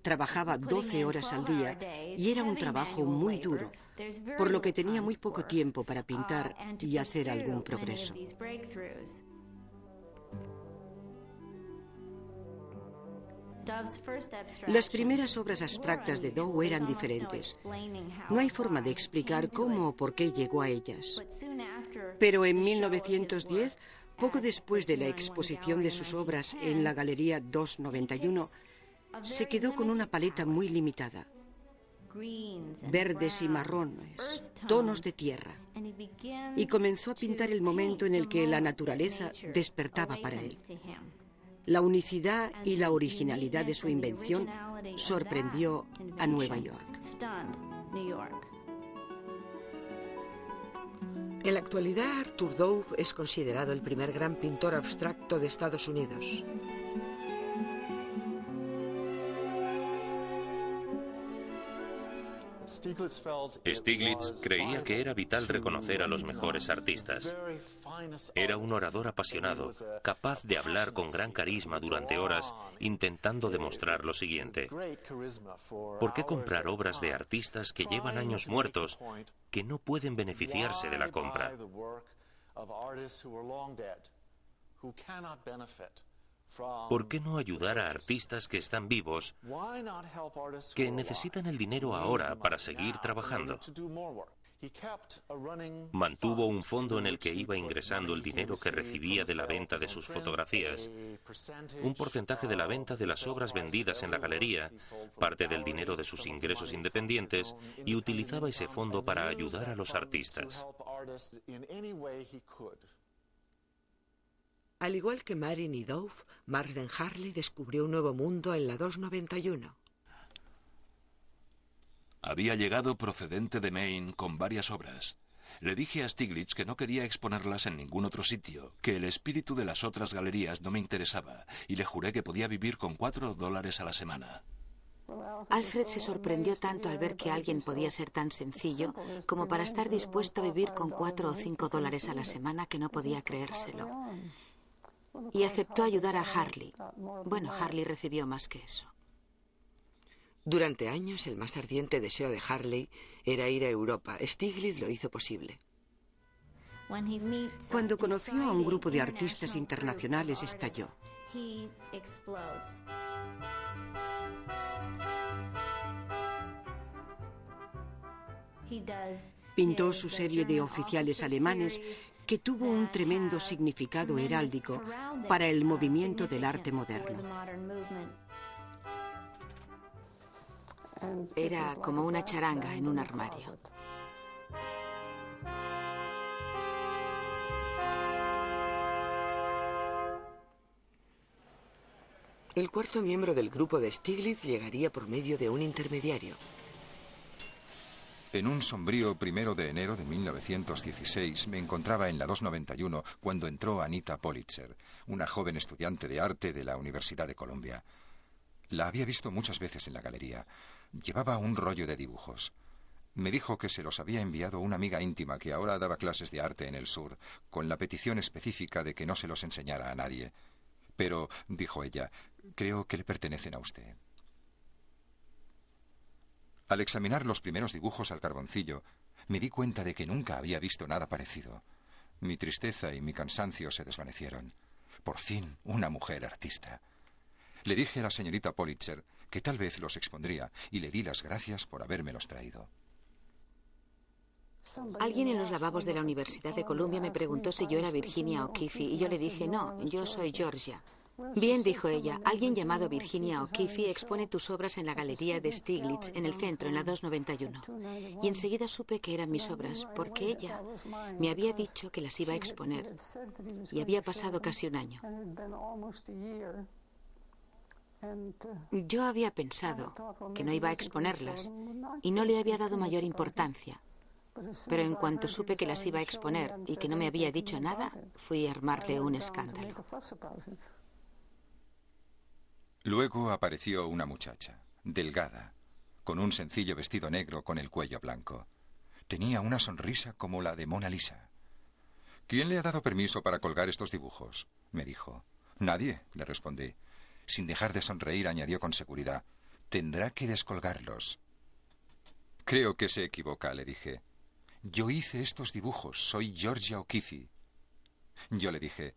E: Trabajaba 12 horas al día y era un trabajo muy duro, por lo que tenía muy poco tiempo para pintar y hacer algún progreso. Las primeras obras abstractas de Dove eran diferentes. No hay forma de explicar cómo o por qué llegó a ellas. Pero en 1910, poco después de la exposición de sus obras en la Galería 291, se quedó con una paleta muy limitada. Verdes y marrones, tonos de tierra. Y comenzó a pintar el momento en el que la naturaleza despertaba para él. La unicidad y la originalidad de su invención sorprendió a Nueva York.
C: En la actualidad, Arthur Dove es considerado el primer gran pintor abstracto de Estados Unidos.
F: Stieglitz creía que era vital reconocer a los mejores artistas. Era un orador apasionado, capaz de hablar con gran carisma durante horas, intentando demostrar lo siguiente: ¿por qué comprar obras de artistas que llevan años muertos, que no pueden beneficiarse de la compra? ¿Por qué no ayudar a artistas que están vivos, que necesitan el dinero ahora para seguir trabajando? Mantuvo un fondo en el que iba ingresando el dinero que recibía de la venta de sus fotografías, un porcentaje de la venta de las obras vendidas en la galería, parte del dinero de sus ingresos independientes, y utilizaba ese fondo para ayudar a los artistas.
C: Al igual que Marin y Dove, Marden Harley descubrió un nuevo mundo en la 291.
B: Había llegado procedente de Maine con varias obras. Le dije a Stieglitz que no quería exponerlas en ningún otro sitio, que el espíritu de las otras galerías no me interesaba, y le juré que podía vivir con $4 a la semana.
D: Alfred se sorprendió tanto al ver que alguien podía ser tan sencillo como para estar dispuesto a vivir con $4 o $5 a la semana, que no podía creérselo. Y aceptó ayudar a Harley. Bueno, Harley recibió más que eso.
C: Durante años, el más ardiente deseo de Harley era ir a Europa. Stieglitz lo hizo posible.
E: Cuando conoció a un grupo de artistas internacionales, estalló. Pintó su serie de oficiales alemanes, que tuvo un tremendo significado heráldico para el movimiento del arte moderno.
D: Era como una charanga en un armario.
C: El cuarto miembro del grupo de Stieglitz llegaría por medio de un intermediario.
A: En un sombrío 1 de enero de 1916 me encontraba en la 291 cuando entró Anita Politzer, una joven estudiante de arte de la Universidad de Columbia. La había visto muchas veces en la galería. Llevaba un rollo de dibujos. Me dijo que se los había enviado una amiga íntima que ahora daba clases de arte en el sur, con la petición específica de que no se los enseñara a nadie. Pero, dijo ella, creo que le pertenecen a usted. Al examinar los primeros dibujos al carboncillo, me di cuenta de que nunca había visto nada parecido. Mi tristeza y mi cansancio se desvanecieron. Por fin, una mujer artista. Le dije a la señorita Politzer que tal vez los expondría y le di las gracias por habérmelos traído.
D: Alguien en los lavabos de la Universidad de Columbia me preguntó si yo era Virginia O'Keeffe y yo le dije, no, yo soy Georgia. Bien, dijo ella, alguien llamado Virginia O'Keeffe expone tus obras en la galería de Stieglitz, en el centro, en la 291. Y enseguida supe que eran mis obras, porque ella me había dicho que las iba a exponer. Y había pasado casi un año. Yo había pensado que no iba a exponerlas y no le había dado mayor importancia. Pero en cuanto supe que las iba a exponer y que no me había dicho nada, fui a armarle un escándalo.
A: Luego apareció una muchacha, delgada, con un sencillo vestido negro con el cuello blanco. Tenía una sonrisa como la de Mona Lisa. ¿Quién le ha dado permiso para colgar estos dibujos?, me dijo. Nadie, le respondí. Sin dejar de sonreír, añadió con seguridad. Tendrá que descolgarlos. Creo que se equivoca, le dije. Yo hice estos dibujos, soy Georgia O'Keeffe. Yo le dije,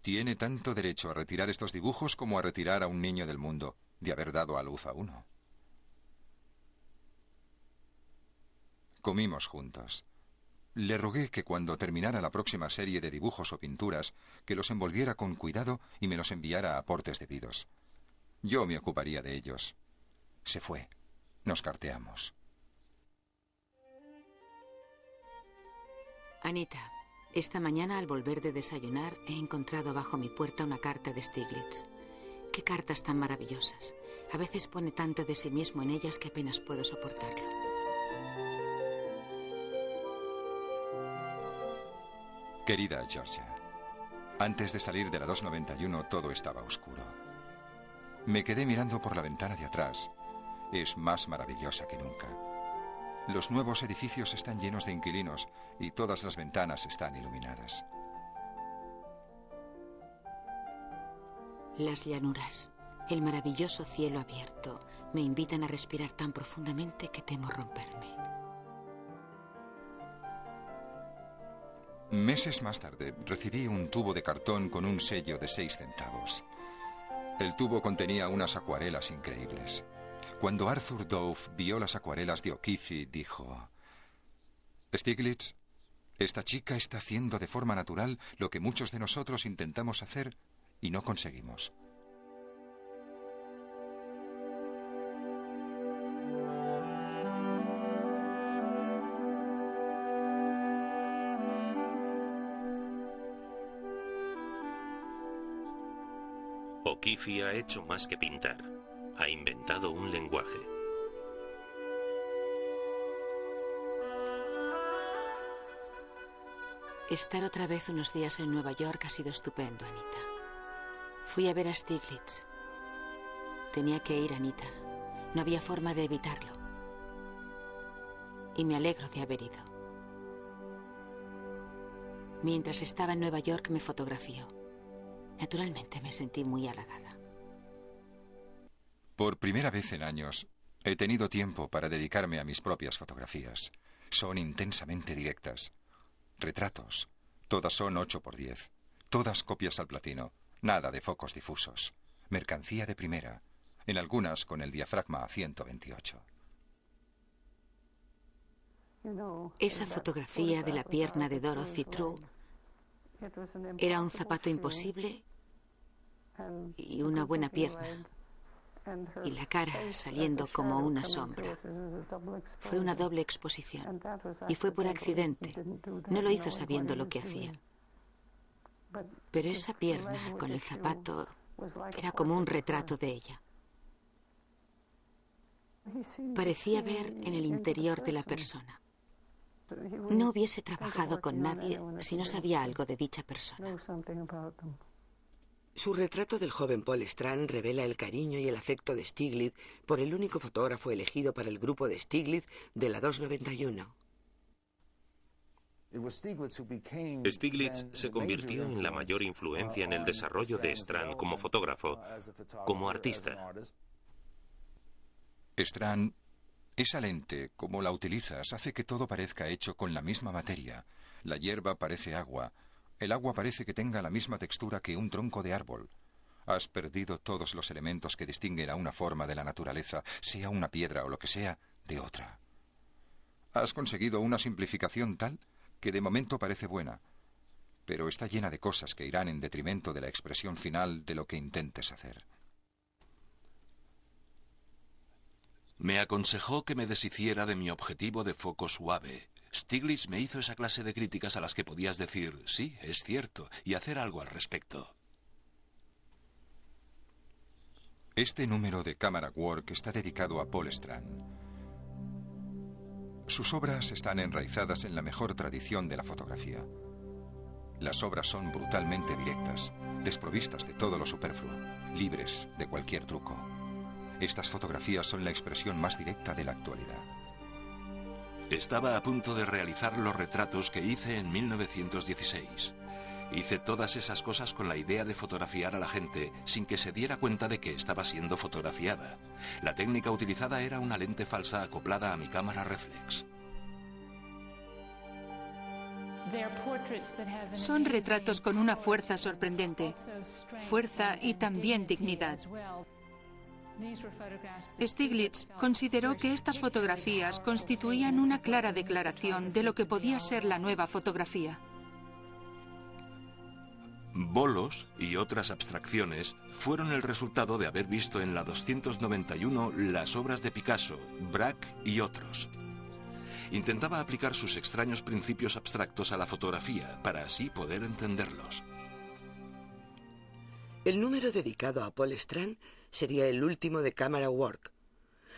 A: tiene tanto derecho a retirar estos dibujos como a retirar a un niño del mundo, de haber dado a luz a uno. Comimos juntos. Le rogué que cuando terminara la próxima serie de dibujos o pinturas, que los envolviera con cuidado y me los enviara a aportes debidos. Yo me ocuparía de ellos. Se fue. Nos carteamos.
D: Anita, esta mañana al volver de desayunar he encontrado bajo mi puerta una carta de Stieglitz. Qué cartas tan maravillosas. A veces pone tanto de sí mismo en ellas que apenas puedo soportarlo.
A: Querida Georgia, antes de salir de la 291 todo estaba oscuro. Me quedé mirando por la ventana de atrás. Es más maravillosa que nunca. Los nuevos edificios están llenos de inquilinos y todas las ventanas están iluminadas.
D: Las llanuras, el maravilloso cielo abierto, me invitan a respirar tan profundamente que temo romperme.
A: Meses más tarde recibí un tubo de cartón con un sello de 6 centavos. El tubo contenía unas acuarelas increíbles. Cuando Arthur Dove vio las acuarelas de O'Keeffe, dijo: Stieglitz, esta chica está haciendo de forma natural lo que muchos de nosotros intentamos hacer y no conseguimos.
F: O'Keeffe ha hecho más que pintar. Ha inventado un lenguaje.
D: Estar otra vez unos días en Nueva York ha sido estupendo, Anita. Fui a ver a Stieglitz. Tenía que ir, Anita. No había forma de evitarlo. Y me alegro de haber ido. Mientras estaba en Nueva York me fotografió. Naturalmente me sentí muy halagada.
A: Por primera vez en años, he tenido tiempo para dedicarme a mis propias fotografías. Son intensamente directas. Retratos. Todas son 8x10. Todas copias al platino. Nada de focos difusos. Mercancía de primera. En algunas con el diafragma a 128.
D: Esa fotografía de la pierna de Dorothy True era un zapato imposible y una buena pierna. Y la cara saliendo como una sombra. Fue una doble exposición. Y fue por accidente. No lo hizo sabiendo lo que hacía. Pero esa pierna con el zapato era como un retrato de ella. Parecía ver en el interior de la persona. No hubiese trabajado con nadie si no sabía algo de dicha persona.
C: Su retrato del joven Paul Strand revela el cariño y el afecto de Stieglitz por el único fotógrafo elegido para el grupo de Stieglitz de la 291.
F: Stieglitz se convirtió en la mayor influencia en el desarrollo de Strand como fotógrafo, como artista.
A: Strand Esa lente, como la utilizas, hace que todo parezca hecho con la misma materia. La hierba parece agua. El agua parece que tenga la misma textura que un tronco de árbol. Has perdido todos los elementos que distinguen a una forma de la naturaleza, sea una piedra o lo que sea, de otra. Has conseguido una simplificación tal que de momento parece buena, pero está llena de cosas que irán en detrimento de la expresión final de lo que intentes hacer.
B: Me aconsejó que me deshiciera de mi objetivo de foco suave. Stiglitz me hizo esa clase de críticas a las que podías decir, sí, es cierto, y hacer algo al respecto.
A: Este número de Camera Work está dedicado a Paul Strand. Sus obras están enraizadas en la mejor tradición de la fotografía. Las obras son brutalmente directas, desprovistas de todo lo superfluo, libres de cualquier truco. Estas fotografías son la expresión más directa de la actualidad.
B: Estaba a punto de realizar los retratos que hice en 1916. Hice todas esas cosas con la idea de fotografiar a la gente sin que se diera cuenta de que estaba siendo fotografiada. La técnica utilizada era una lente falsa acoplada a mi cámara reflex.
G: Son retratos con una fuerza sorprendente. Fuerza y también dignidad. Stiglitz consideró que estas fotografías constituían una clara declaración de lo que podía ser la nueva fotografía.
B: Bolos y otras abstracciones fueron el resultado de haber visto en la 291 las obras de Picasso, Braque y otros. Intentaba aplicar sus extraños principios abstractos a la fotografía para así poder entenderlos.
C: El número dedicado a Paul Strand sería el último de Camera Work.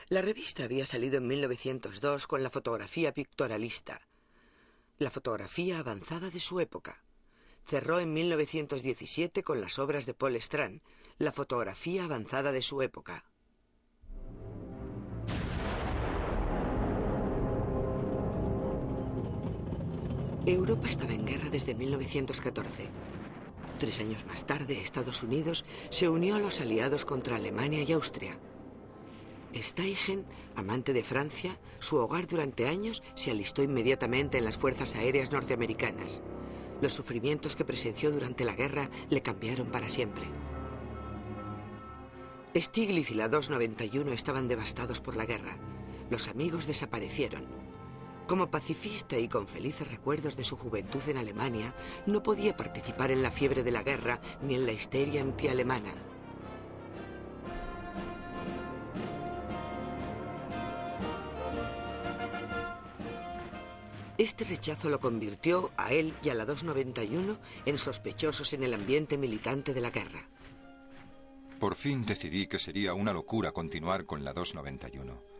C: La revista había salido en 1902 con la fotografía pictorialista, la fotografía avanzada de su época. Cerró en 1917 con las obras de Paul Strand, la fotografía avanzada de su época. Europa estaba en guerra desde 1914. 3 años más tarde, Estados Unidos se unió a los aliados contra Alemania y Austria. Steichen, amante de Francia, su hogar durante años, se alistó inmediatamente en las fuerzas aéreas norteamericanas. Los sufrimientos que presenció durante la guerra le cambiaron para siempre. Stiglitz y la 291 estaban devastados por la guerra. Los amigos desaparecieron. Como pacifista y con felices recuerdos de su juventud en Alemania, no podía participar en la fiebre de la guerra ni en la histeria antialemana. Este rechazo lo convirtió a él y a la 291 en sospechosos en el ambiente militante de la guerra.
A: Por fin decidí que sería una locura continuar con la 291.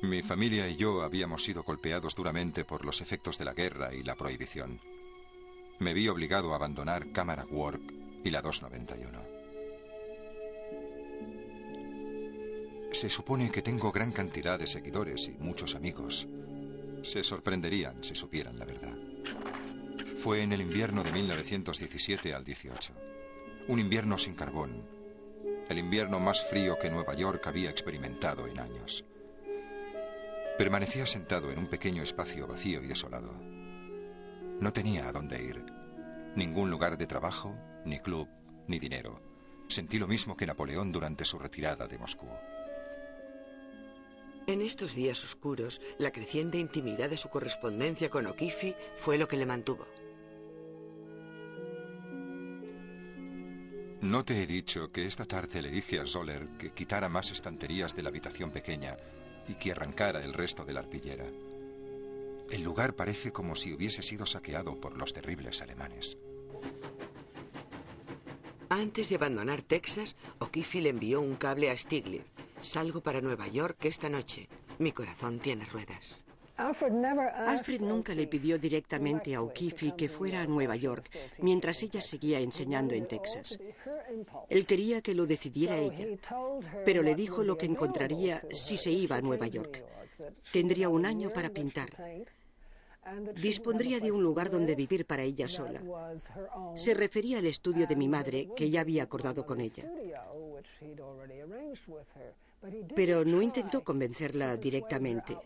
A: Mi familia y yo habíamos sido golpeados duramente por los efectos de la guerra y la prohibición. Me vi obligado a abandonar Camera Work y la 291. Se supone que tengo gran cantidad de seguidores y muchos amigos. Se sorprenderían si supieran la verdad. Fue en el invierno de 1917 al 18. Un invierno sin carbón. El invierno más frío que Nueva York había experimentado en años. Permanecía sentado en un pequeño espacio vacío y desolado. No tenía a dónde ir. Ningún lugar de trabajo, ni club, ni dinero. Sentí lo mismo que Napoleón durante su retirada de Moscú.
C: En estos días oscuros, la creciente intimidad de su correspondencia con O'Keeffe fue lo que le mantuvo.
A: No te he dicho que esta tarde le dije a Zoller que quitara más estanterías de la habitación pequeña y que arrancara el resto de la arpillera. El lugar parece como si hubiese sido saqueado por los terribles alemanes.
C: Antes de abandonar Texas, O'Keeffe le envió un cable a Stiglitz. Salgo para Nueva York esta noche. Mi corazón tiene ruedas.
E: Alfred nunca le pidió directamente a O'Keeffe que fuera a Nueva York mientras ella seguía enseñando en Texas. Él quería que lo decidiera ella, pero le dijo lo que encontraría si se iba a Nueva York. Tendría 1 año para pintar. Dispondría de un lugar donde vivir para ella sola. Se refería al estudio de mi madre, que ya había acordado con ella. Pero no intentó convencerla directamente.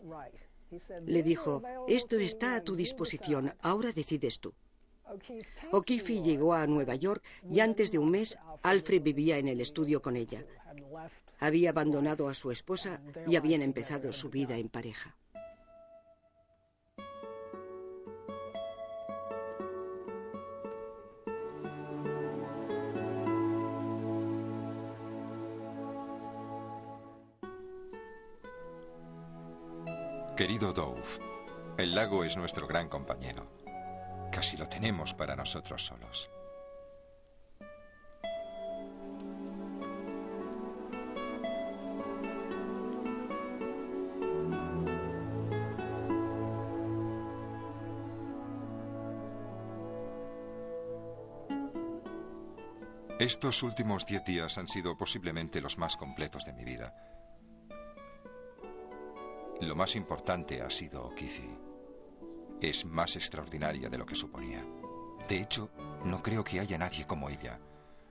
E: Le dijo, esto está a tu disposición, ahora decides tú. O'Keeffe llegó a Nueva York y antes de un mes Alfred vivía en el estudio con ella. Había abandonado a su esposa y habían empezado su vida en pareja.
A: Querido Dove, el lago es nuestro gran compañero. Casi lo tenemos para nosotros solos. Estos últimos 10 días han sido posiblemente los más completos de mi vida. Lo más importante ha sido O'Keeffe. Es más extraordinaria de lo que suponía. De hecho, no creo que haya nadie como ella.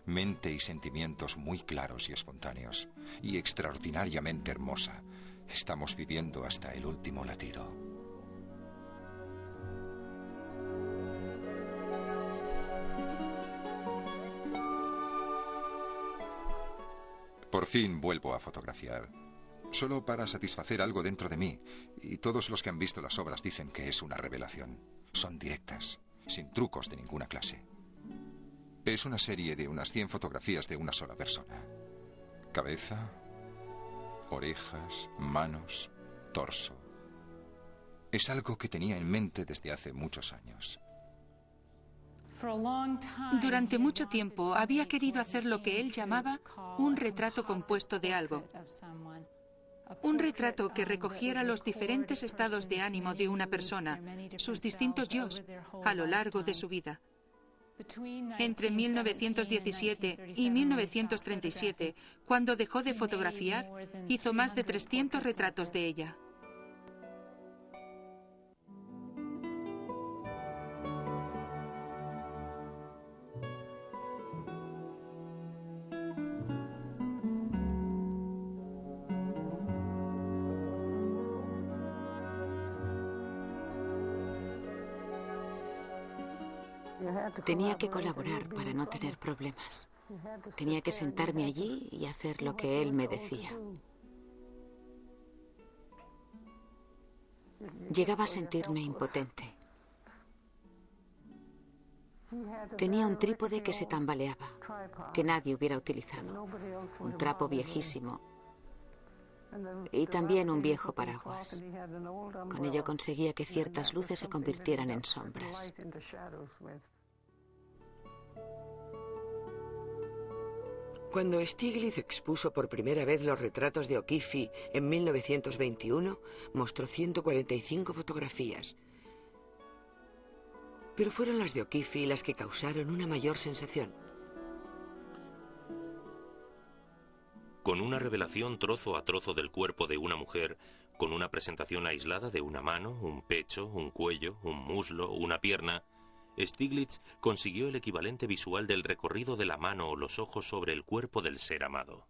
A: Mente y sentimientos muy claros y espontáneos. Y extraordinariamente hermosa. Estamos viviendo hasta el último latido. Por fin vuelvo a fotografiar. Solo para satisfacer algo dentro de mí. Y todos los que han visto las obras dicen que es una revelación. Son directas, sin trucos de ninguna clase. Es una serie de unas 100 fotografías de una sola persona. Cabeza, orejas, manos, torso. Es algo que tenía en mente desde hace muchos años.
G: Durante mucho tiempo había querido hacer lo que él llamaba un retrato compuesto de algo. Un retrato que recogiera los diferentes estados de ánimo de una persona, sus distintos yos, a lo largo de su vida. Entre 1917 y 1937, cuando dejó de fotografiar, hizo más de 300 retratos de ella.
D: Tenía que colaborar para no tener problemas. Tenía que sentarme allí y hacer lo que él me decía. Llegaba a sentirme impotente. Tenía un trípode que se tambaleaba, que nadie hubiera utilizado, un trapo viejísimo y también un viejo paraguas. Con ello conseguía que ciertas luces se convirtieran en sombras.
C: Cuando Stiglitz expuso por primera vez los retratos de O'Keeffe en 1921, mostró 145 fotografías. Pero fueron las de O'Keeffe las que causaron una mayor sensación.
F: Con una revelación trozo a trozo del cuerpo de una mujer, con una presentación aislada de una mano, un pecho, un cuello, un muslo, una pierna, Stiglitz consiguió el equivalente visual del recorrido de la mano o los ojos sobre el cuerpo del ser amado.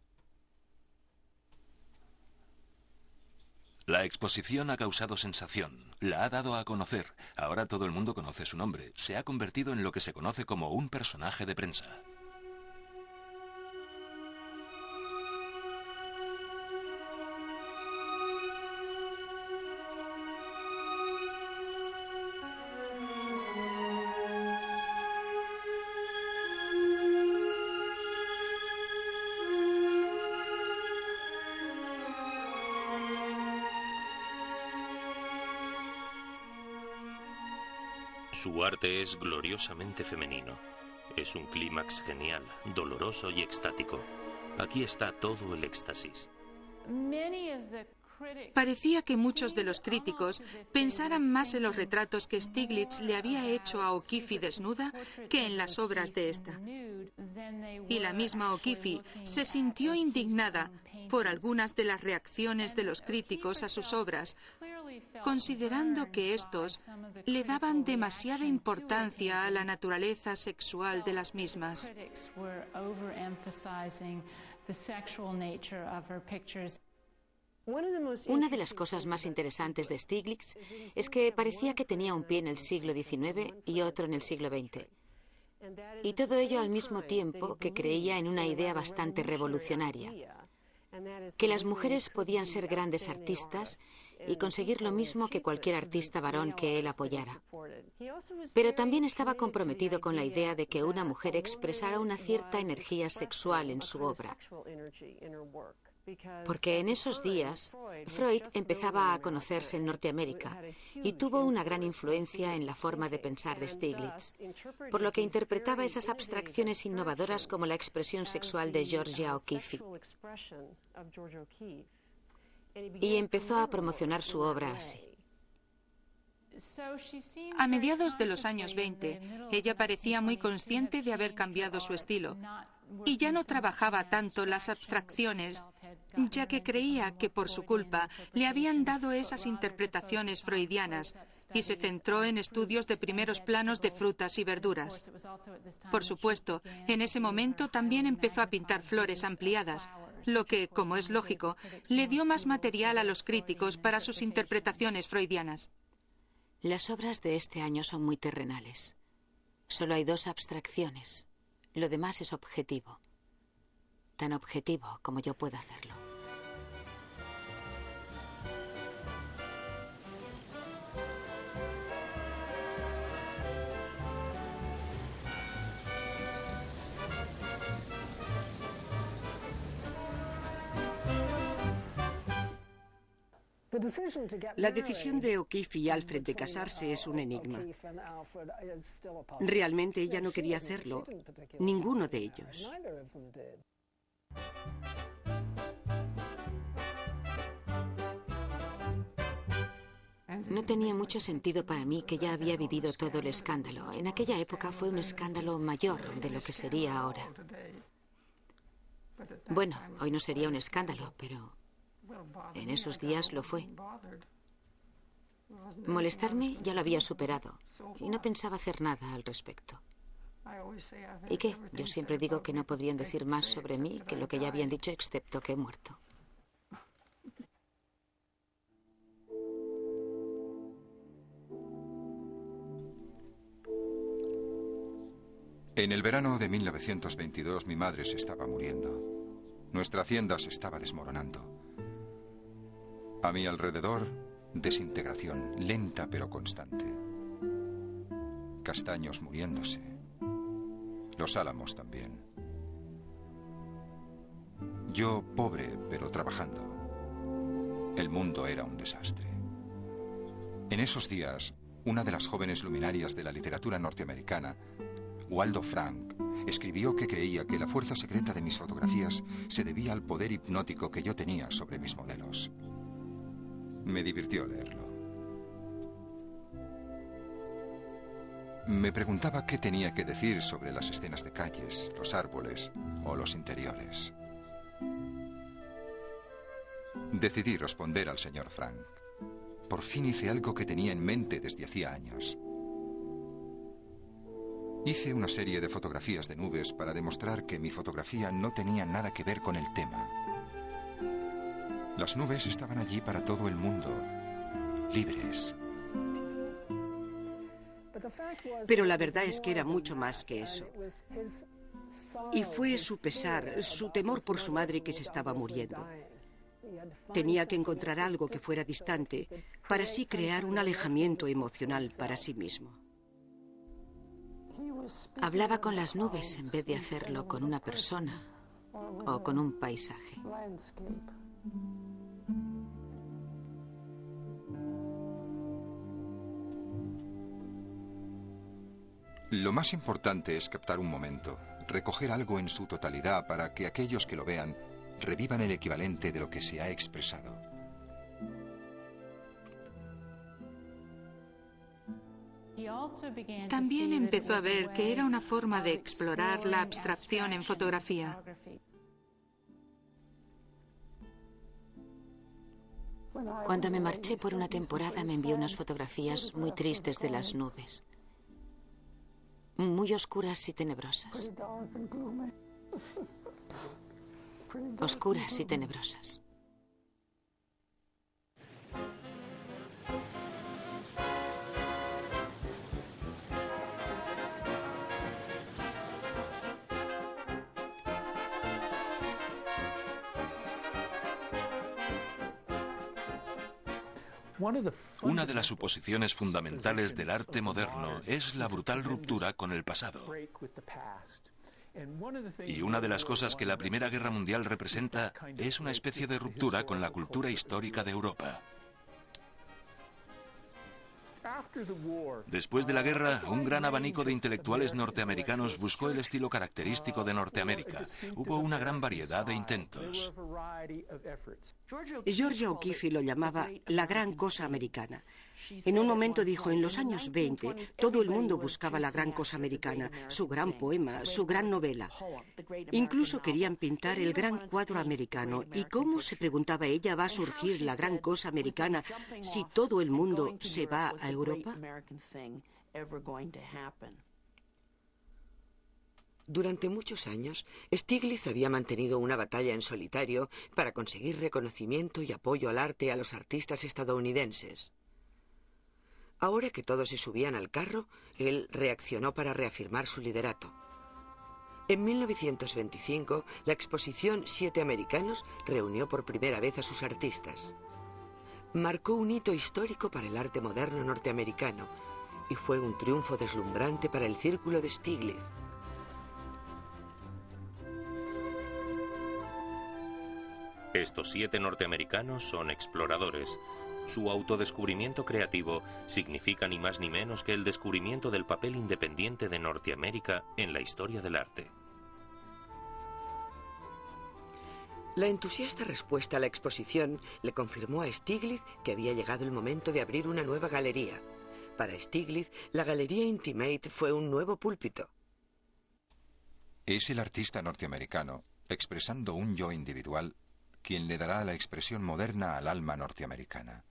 B: La exposición ha causado sensación, la ha dado a conocer. Ahora todo el mundo conoce su nombre. Se ha convertido en lo que se conoce como un personaje de prensa.
F: Su arte es gloriosamente femenino. Es un clímax genial, doloroso y extático. Aquí está todo el éxtasis.
G: Parecía que muchos de los críticos pensaran más en los retratos que Stiglitz le había hecho a O'Keeffe desnuda que en las obras de esta. Y la misma O'Keeffe se sintió indignada por algunas de las reacciones de los críticos a sus obras, considerando que estos le daban demasiada importancia a la naturaleza sexual de las mismas.
D: Una de las cosas más interesantes de Stiglitz es que parecía que tenía un pie en el siglo XIX y otro en el siglo XX. Y todo ello al mismo tiempo que creía en una idea bastante revolucionaria, que las mujeres podían ser grandes artistas y conseguir lo mismo que cualquier artista varón que él apoyara. Pero también estaba comprometido con la idea de que una mujer expresara una cierta energía sexual en su obra. Porque en esos días, Freud empezaba a conocerse en Norteamérica y tuvo una gran influencia en la forma de pensar de Stiglitz, por lo que interpretaba esas abstracciones innovadoras como la expresión sexual de Georgia O'Keeffe. Y empezó a promocionar su obra así.
G: A mediados de los años 20, ella parecía muy consciente de haber cambiado su estilo y ya no trabajaba tanto las abstracciones, ya que creía que por su culpa le habían dado esas interpretaciones freudianas y se centró en estudios de primeros planos de frutas y verduras. Por supuesto, en ese momento también empezó a pintar flores ampliadas, lo que, como es lógico, le dio más material a los críticos para sus interpretaciones freudianas.
D: Las obras de este año son muy terrenales. Solo hay 2 abstracciones. Lo demás es objetivo. Tan objetivo como yo pueda hacerlo.
E: La decisión de O'Keeffe y Alfred de casarse es un enigma. Realmente ella no quería hacerlo, ninguno de ellos.
D: No tenía mucho sentido para mí que ya había vivido todo el escándalo. En aquella época fue un escándalo mayor de lo que sería ahora. Bueno, hoy no sería un escándalo, pero en esos días lo fue. Molestarme ya lo había superado y no pensaba hacer nada al respecto. ¿Y qué? Yo siempre digo que no podrían decir más sobre mí que lo que ya habían dicho, excepto que he muerto.
A: En el verano de 1922 mi madre se estaba muriendo. Nuestra hacienda se estaba desmoronando. A mi alrededor, desintegración, lenta pero constante. Castaños muriéndose. Los álamos también. Yo, pobre, pero trabajando. El mundo era un desastre. En esos días, una de las jóvenes luminarias de la literatura norteamericana, Waldo Frank, escribió que creía que la fuerza secreta de mis fotografías se debía al poder hipnótico que yo tenía sobre mis modelos. Me divirtió leerlo. Me preguntaba qué tenía que decir sobre las escenas de calles, los árboles o los interiores. Decidí responder al señor Frank. Por fin hice algo que tenía en mente desde hacía años. Hice una serie de fotografías de nubes para demostrar que mi fotografía no tenía nada que ver con el tema. Las nubes estaban allí para todo el mundo, libres.
E: Pero la verdad es que era mucho más que eso. Y fue su pesar, su temor por su madre que se estaba muriendo. Tenía que encontrar algo que fuera distante para así crear un alejamiento emocional para sí mismo.
D: Hablaba con las nubes en vez de hacerlo con una persona o con un paisaje.
A: Lo más importante es captar un momento, recoger algo en su totalidad para que aquellos que lo vean revivan el equivalente de lo que se ha expresado.
G: También empezó a ver que era una forma de explorar la abstracción en fotografía.
D: Cuando me marché por una temporada me envió unas fotografías muy tristes de las nubes. Muy oscuras y tenebrosas. Oscuras y tenebrosas.
B: Una de las suposiciones fundamentales del arte moderno es la brutal ruptura con el pasado. Y una de las cosas que la Primera Guerra Mundial representa es una especie de ruptura con la cultura histórica de Europa. Después de la guerra, un gran abanico de intelectuales norteamericanos buscó el estilo característico de Norteamérica. Hubo una gran variedad de intentos.
E: Georgia O'Keeffe lo llamaba la gran cosa americana. En un momento dijo, en los años 20, todo el mundo buscaba la gran cosa americana, su gran poema, su gran novela. Incluso querían pintar el gran cuadro americano. ¿Y cómo, se preguntaba ella, va a surgir la gran cosa americana si todo el mundo se va a Europa?
C: Durante muchos años, Stiglitz había mantenido una batalla en solitario para conseguir reconocimiento y apoyo al arte a los artistas estadounidenses. Ahora que todos se subían al carro, él reaccionó para reafirmar su liderato. En 1925, la exposición 7 Americanos reunió por primera vez a sus artistas. Marcó un hito histórico para el arte moderno norteamericano y fue un triunfo deslumbrante para el círculo de Stiglitz.
F: Estos 7 norteamericanos son exploradores. Su autodescubrimiento creativo significa ni más ni menos que el descubrimiento del papel independiente de Norteamérica en la historia del arte.
C: La entusiasta respuesta a la exposición le confirmó a Stiglitz que había llegado el momento de abrir una nueva galería. Para Stiglitz, la Galería Intimate fue un nuevo púlpito.
A: Es el artista norteamericano, expresando un yo individual, quien le dará la expresión moderna al alma norteamericana.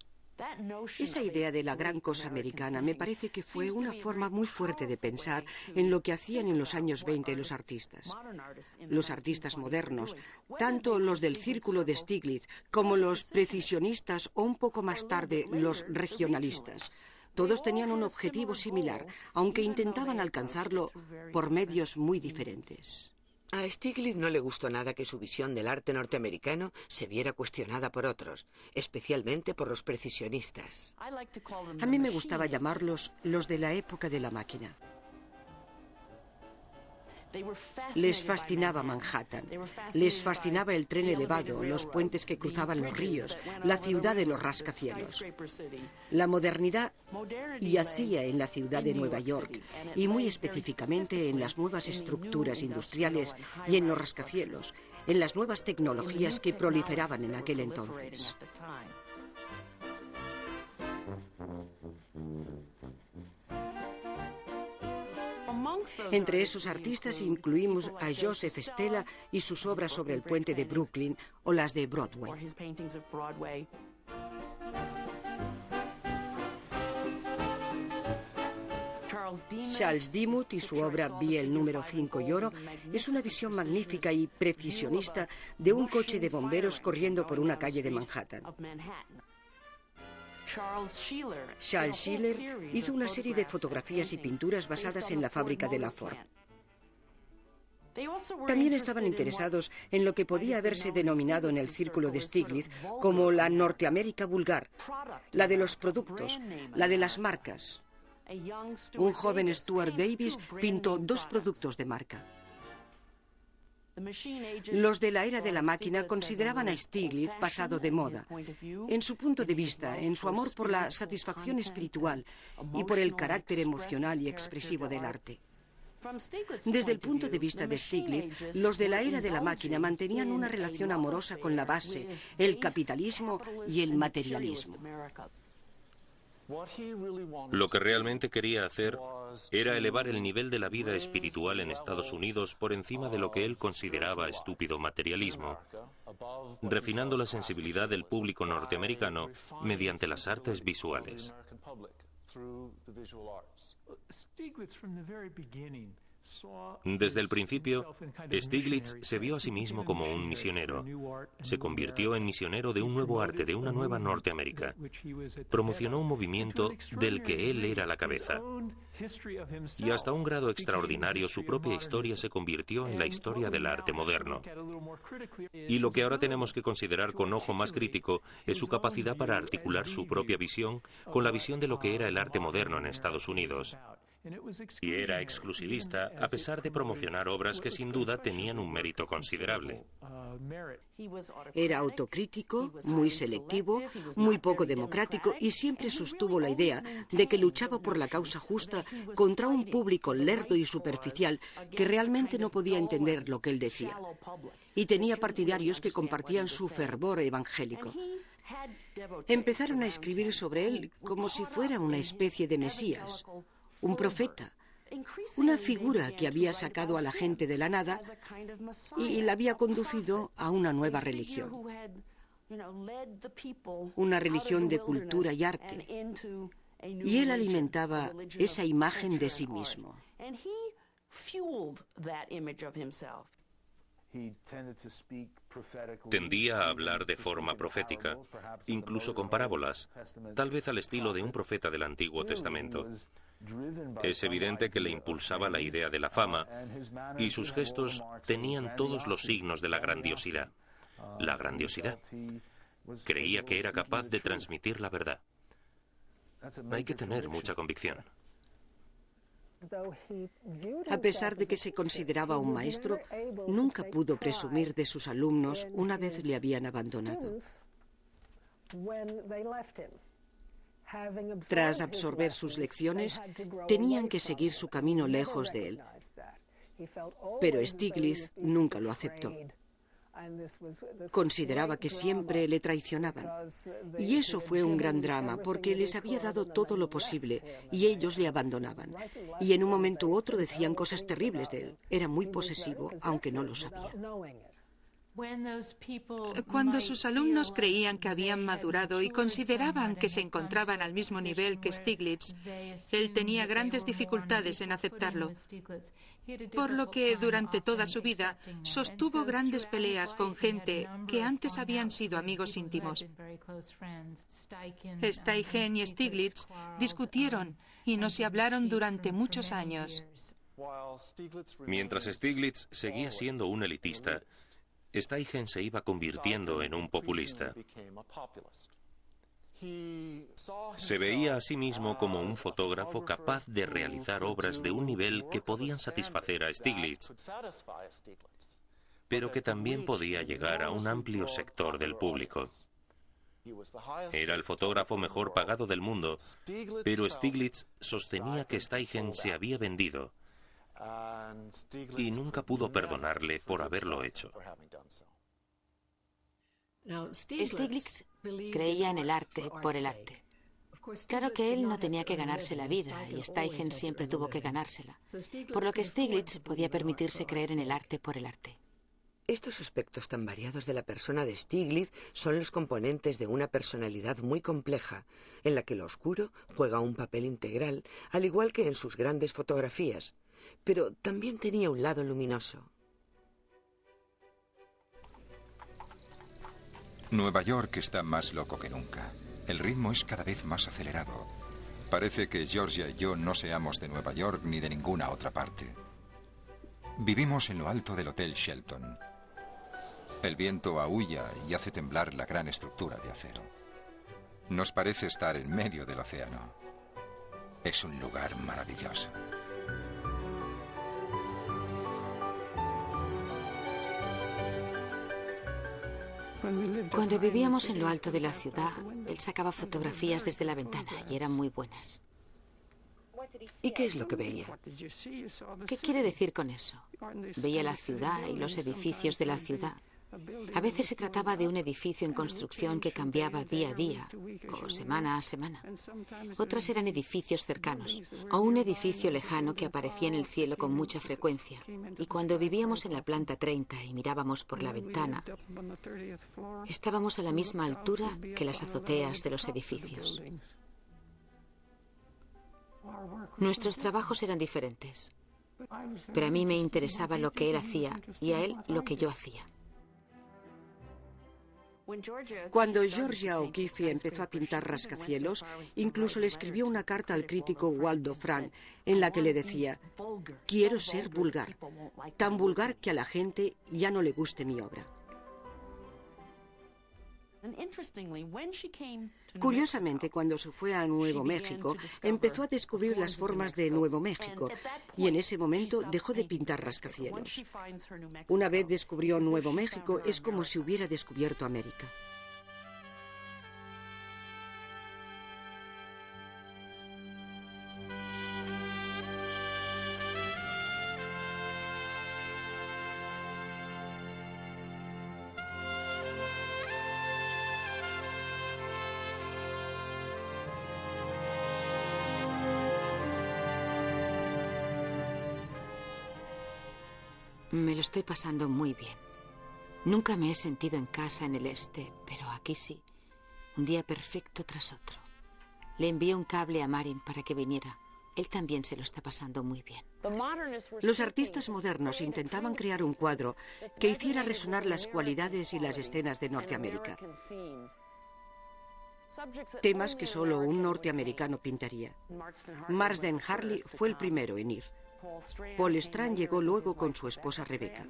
E: Esa idea de la gran cosa americana me parece que fue una forma muy fuerte de pensar en lo que hacían en los años 20 los artistas. Los artistas modernos, tanto los del círculo de Stiglitz como los precisionistas o un poco más tarde los regionalistas, todos tenían un objetivo similar, aunque intentaban alcanzarlo por medios muy diferentes.
C: A Stiglitz no le gustó nada que su visión del arte norteamericano se viera cuestionada por otros, especialmente por los precisionistas.
E: A mí me gustaba llamarlos los de la época de la máquina. Les fascinaba Manhattan, les fascinaba el tren elevado, los puentes que cruzaban los ríos, la ciudad de los rascacielos. La modernidad yacía en la ciudad de Nueva York y muy específicamente en las nuevas estructuras industriales y en los rascacielos, en las nuevas tecnologías que proliferaban en aquel entonces. Entre esos artistas incluimos a Joseph Stella y sus obras sobre el puente de Brooklyn o las de Broadway. Charles Demuth y su obra Biel número 5 y oro es una visión magnífica y precisionista de un coche de bomberos corriendo por una calle de Manhattan. Charles Schiller hizo una serie de fotografías y pinturas basadas en la fábrica de la Ford. También estaban interesados en lo que podía haberse denominado en el círculo de Stiglitz como la Norteamérica vulgar, la de los productos, la de las marcas. Un joven Stuart Davis pintó 2 productos de marca. Los de la era de la máquina consideraban a Stiglitz pasado de moda, en su punto de vista, en su amor por la satisfacción espiritual y por el carácter emocional y expresivo del arte. Desde el punto de vista de Stiglitz, los de la era de la máquina mantenían una relación amorosa con la base, el capitalismo y el materialismo.
F: Lo que realmente quería hacer era elevar el nivel de la vida espiritual en Estados Unidos por encima de lo que él consideraba estúpido materialismo, refinando la sensibilidad del público norteamericano mediante las artes visuales. Desde el principio, Stiglitz se vio a sí mismo como un misionero. Se convirtió en misionero de un nuevo arte, de una nueva Norteamérica. Promocionó un movimiento del que él era la cabeza. Y hasta un grado extraordinario, su propia historia se convirtió en la historia del arte moderno. Y lo que ahora tenemos que considerar con ojo más crítico es su capacidad para articular su propia visión con la visión de lo que era el arte moderno en Estados Unidos. Y era exclusivista, a pesar de promocionar obras que sin duda tenían un mérito considerable.
E: Era autocrítico, muy selectivo, muy poco democrático y siempre sostuvo la idea de que luchaba por la causa justa contra un público lerdo y superficial que realmente no podía entender lo que él decía. Y tenía partidarios que compartían su fervor evangélico. Empezaron a escribir sobre él como si fuera una especie de Mesías, un profeta, una figura que había sacado a la gente de la nada y la había conducido a una nueva religión. Una religión de cultura y arte. Y él alimentaba esa imagen de sí mismo.
F: Tendía a hablar de forma profética, incluso con parábolas, tal vez al estilo de un profeta del Antiguo Testamento. Es evidente que le impulsaba la idea de la fama, y sus gestos tenían todos los signos de la grandiosidad. La grandiosidad. Creía que era capaz de transmitir la verdad. Hay que tener mucha convicción.
E: A pesar de que se consideraba un maestro, nunca pudo presumir de sus alumnos una vez le habían abandonado. Tras absorber sus lecciones, tenían que seguir su camino lejos de él. Pero Stiglitz nunca lo aceptó. Consideraba que siempre le traicionaban. Y eso fue un gran drama, porque les había dado todo lo posible y ellos le abandonaban. Y en un momento u otro decían cosas terribles de él. Era muy posesivo, aunque no lo sabía.
G: Cuando sus alumnos creían que habían madurado y consideraban que se encontraban al mismo nivel que Stiglitz, él tenía grandes dificultades en aceptarlo. Por lo que durante toda su vida sostuvo grandes peleas con gente que antes habían sido amigos íntimos. Steichen y Stiglitz discutieron y no se hablaron durante muchos años.
F: Mientras Stiglitz seguía siendo un elitista, Steichen se iba convirtiendo en un populista. Se veía a sí mismo como un fotógrafo capaz de realizar obras de un nivel que podían satisfacer a Stiglitz, pero que también podía llegar a un amplio sector del público. Era el fotógrafo mejor pagado del mundo, pero Stiglitz sostenía que Steichen se había vendido y nunca pudo perdonarle por haberlo hecho.
D: Stiglitz creía en el arte por el arte. Claro que él no tenía que ganarse la vida y Steichen siempre tuvo que ganársela, por lo que Stiglitz podía permitirse creer en el arte por el arte.
C: Estos aspectos tan variados de la persona de Stiglitz son los componentes de una personalidad muy compleja, en la que lo oscuro juega un papel integral, al igual que en sus grandes fotografías, pero también tenía un lado luminoso.
A: Nueva York está más loco que nunca. El ritmo es cada vez más acelerado. Parece que Georgia y yo no seamos de Nueva York ni de ninguna otra parte. Vivimos en lo alto del Hotel Shelton. El viento aúlla y hace temblar la gran estructura de acero. Nos parece estar en medio del océano. Es un lugar maravilloso.
D: Cuando vivíamos en lo alto de la ciudad, él sacaba fotografías desde la ventana y eran muy buenas.
C: ¿Y qué es lo que veía?
D: ¿Qué quiere decir con eso? Veía la ciudad y los edificios de la ciudad. A veces se trataba de un edificio en construcción que cambiaba día a día o semana a semana. Otras eran edificios cercanos o un edificio lejano que aparecía en el cielo con mucha frecuencia. Y cuando vivíamos en la planta 30 y mirábamos por la ventana, estábamos a la misma altura que las azoteas de los edificios. Nuestros trabajos eran diferentes, pero a mí me interesaba lo que él hacía y a él lo que yo hacía.
E: Cuando Georgia O'Keeffe empezó a pintar rascacielos, incluso le escribió una carta al crítico Waldo Frank en la que le decía: quiero ser vulgar, tan vulgar que a la gente ya no le guste mi obra. Curiosamente, cuando se fue a Nuevo México, empezó a descubrir las formas de Nuevo México y en ese momento dejó de pintar rascacielos. Una vez descubrió Nuevo México, es como si hubiera descubierto América.
D: Me lo estoy pasando muy bien. Nunca me he sentido en casa en el este, pero aquí sí. Un día perfecto tras otro. Le envié un cable a Marin para que viniera. Él también se lo está pasando muy bien.
E: Los artistas modernos intentaban crear un cuadro que hiciera resonar las cualidades y las escenas de Norteamérica. Temas que solo un norteamericano pintaría. Marsden Harley fue el primero en ir. Paul Strand llegó luego con su esposa Rebecca.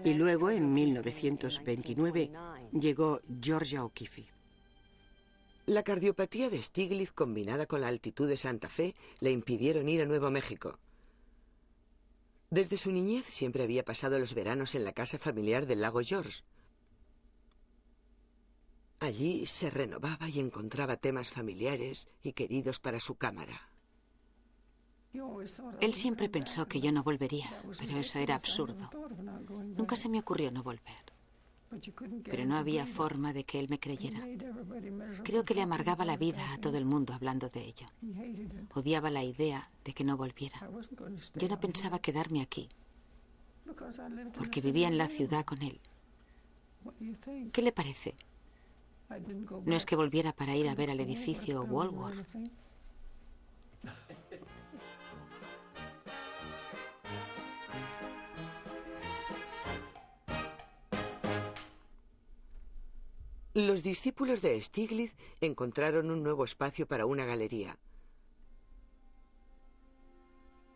E: Y luego, en 1929, llegó Georgia O'Keeffe.
C: La cardiopatía de Stiglitz combinada con la altitud de Santa Fe le impidieron ir a Nuevo México. Desde su niñez siempre había pasado los veranos en la casa familiar del lago George. Allí se renovaba y encontraba temas familiares y queridos para su cámara.
D: Él siempre pensó que yo no volvería, pero eso era absurdo. Nunca se me ocurrió no volver. Pero no había forma de que él me creyera. Creo que le amargaba la vida a todo el mundo hablando de ello. Odiaba la idea de que no volviera. Yo no pensaba quedarme aquí, porque vivía en la ciudad con él. ¿Qué le parece? No es que volviera para ir a ver al edificio Woolworth.
C: Los discípulos de Stiglitz encontraron un nuevo espacio para una galería.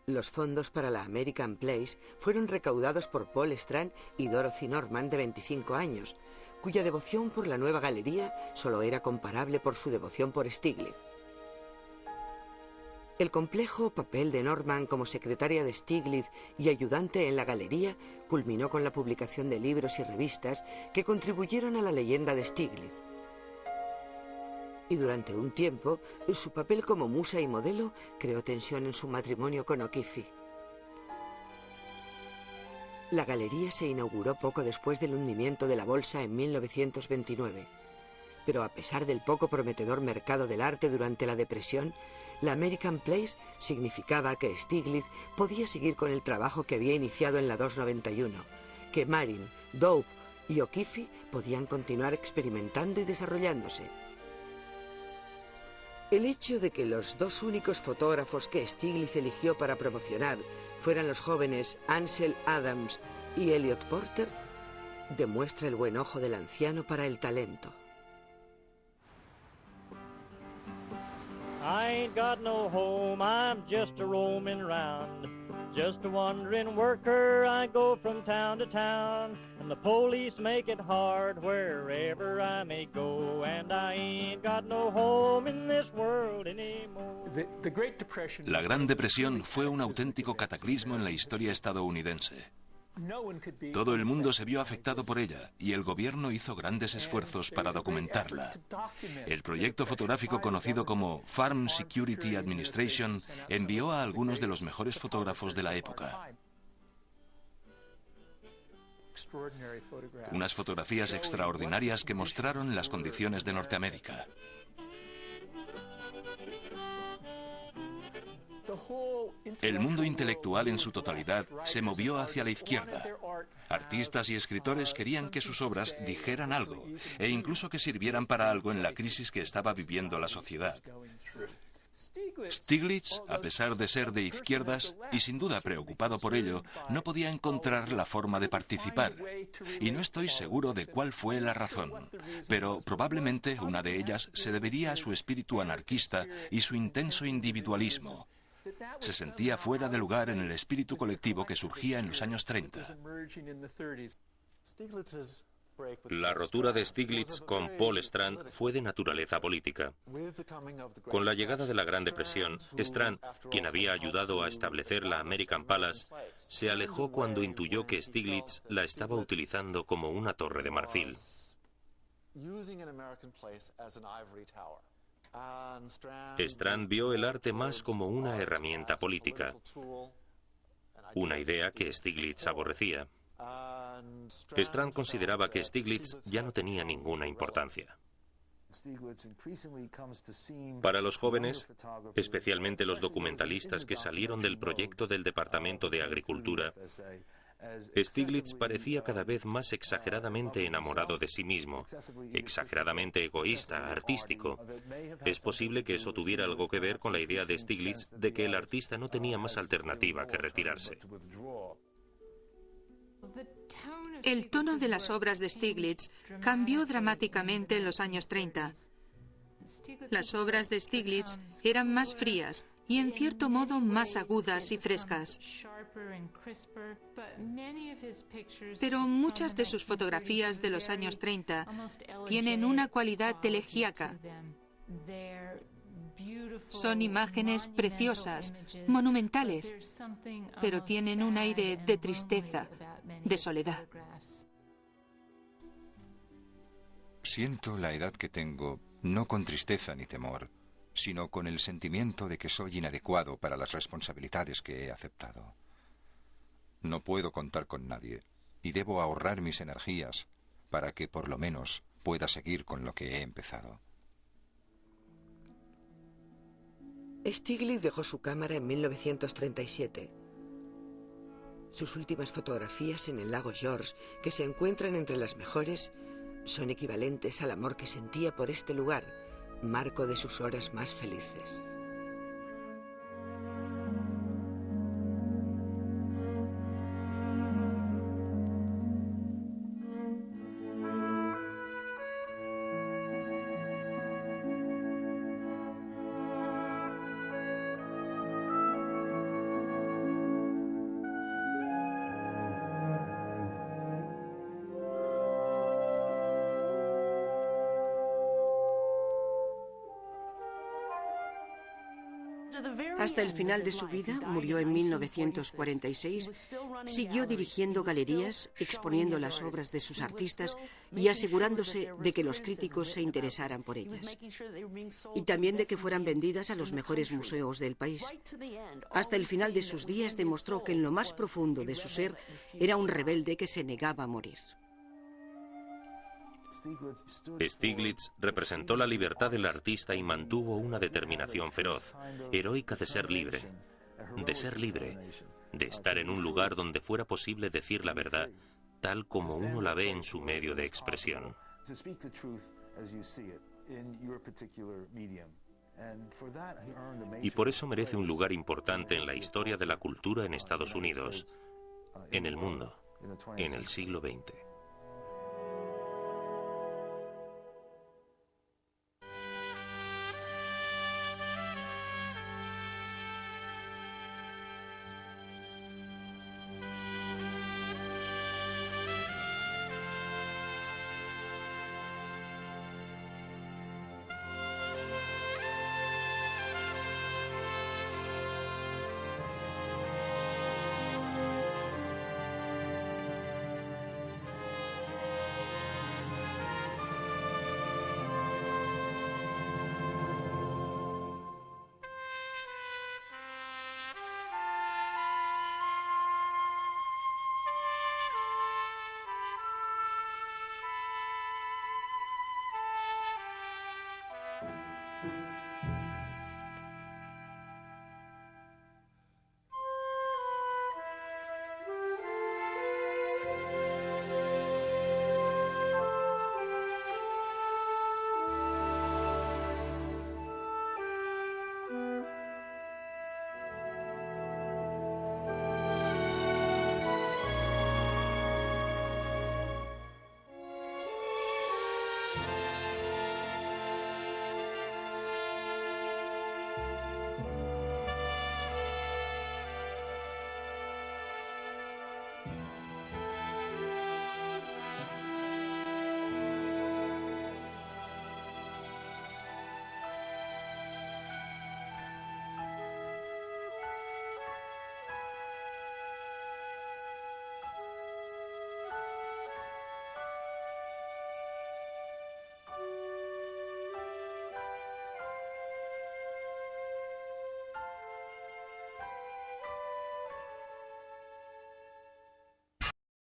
C: Los fondos para la American Place fueron recaudados por Paul Strand y Dorothy Norman, de 25 años, cuya devoción por la nueva galería solo era comparable por su devoción por Stiglitz. El complejo papel de Norman como secretaria de Stiglitz y ayudante en la galería culminó con la publicación de libros y revistas que contribuyeron a la leyenda de Stiglitz. Y durante un tiempo, su papel como musa y modelo creó tensión en su matrimonio con O'Keeffe. La galería se inauguró poco después del hundimiento de la bolsa en 1929. Pero a pesar del poco prometedor mercado del arte durante la depresión, la American Place significaba que Stiglitz podía seguir con el trabajo que había iniciado en la 291, que Marin, Dove y O'Keeffe podían continuar experimentando y desarrollándose. El hecho de que los dos únicos fotógrafos que Stiglitz eligió para promocionar fueran los jóvenes Ansel Adams y Elliot Porter demuestra el buen ojo del anciano para el talento.
I: I ain't got no home, I'm just a roaming round. Just a wandering worker, I go from town to town. And the police make it hard wherever I may go. And I ain't got no home in this world anymore.
B: La Gran Depresión fue un auténtico cataclismo en la historia estadounidense. Todo el mundo se vio afectado por ella y el gobierno hizo grandes esfuerzos para documentarla. El proyecto fotográfico conocido como Farm Security Administration envió a algunos de los mejores fotógrafos de la época. Unas fotografías extraordinarias que mostraron las condiciones de Norteamérica. El mundo intelectual en su totalidad se movió hacia la izquierda. Artistas y escritores querían que sus obras dijeran algo, e incluso que sirvieran para algo en la crisis que estaba viviendo la sociedad. Stiglitz, a pesar de ser de izquierdas y sin duda preocupado por ello, no podía encontrar la forma de participar. Y no estoy seguro de cuál fue la razón, pero probablemente una de ellas se debería a su espíritu anarquista y su intenso individualismo. Se sentía fuera de lugar en el espíritu colectivo que surgía en los años 30.
F: La rotura de Stiglitz con Paul Strand fue de naturaleza política. Con la llegada de la Gran Depresión, Strand, quien había ayudado a establecer la American Palace, se alejó cuando intuyó que Stiglitz la estaba utilizando como una torre de marfil. Strand vio el arte más como una herramienta política, una idea que Stiglitz aborrecía. Strand consideraba que Stiglitz ya no tenía ninguna importancia. Para los jóvenes, especialmente los documentalistas que salieron del proyecto del Departamento de Agricultura, Stiglitz parecía cada vez más exageradamente enamorado de sí mismo, exageradamente egoísta, artístico. Es posible que eso tuviera algo que ver con la idea de Stiglitz de que el artista no tenía más alternativa que retirarse.
G: El tono de las obras de Stiglitz cambió dramáticamente en los años 30. Las obras de Stiglitz eran más frías y en cierto modo más agudas y frescas. Pero muchas de sus fotografías de los años 30 tienen una cualidad elegíaca. Son imágenes preciosas, monumentales, pero tienen un aire de tristeza, de soledad.
A: Siento la edad que tengo, no con tristeza ni temor, sino con el sentimiento de que soy inadecuado para las responsabilidades que he aceptado. No puedo contar con nadie y debo ahorrar mis energías para que por lo menos pueda seguir con lo que he empezado.
C: Stiglitz dejó su cámara en 1937. Sus últimas fotografías en el lago George, que se encuentran entre las mejores, son equivalentes al amor que sentía por este lugar, marco de sus horas más felices.
E: Hasta el final de su vida, murió en 1946, siguió dirigiendo galerías, exponiendo las obras de sus artistas y asegurándose de que los críticos se interesaran por ellas. Y también de que fueran vendidas a los mejores museos del país. Hasta el final de sus días demostró que en lo más profundo de su ser era un rebelde que se negaba a morir.
F: Stiglitz representó la libertad del artista y mantuvo una determinación feroz, heroica de ser libre, de estar en un lugar donde fuera posible decir la verdad, tal como uno la ve en su medio de expresión. Y por eso merece un lugar importante en la historia de la cultura en Estados Unidos, en el mundo, en el siglo XX.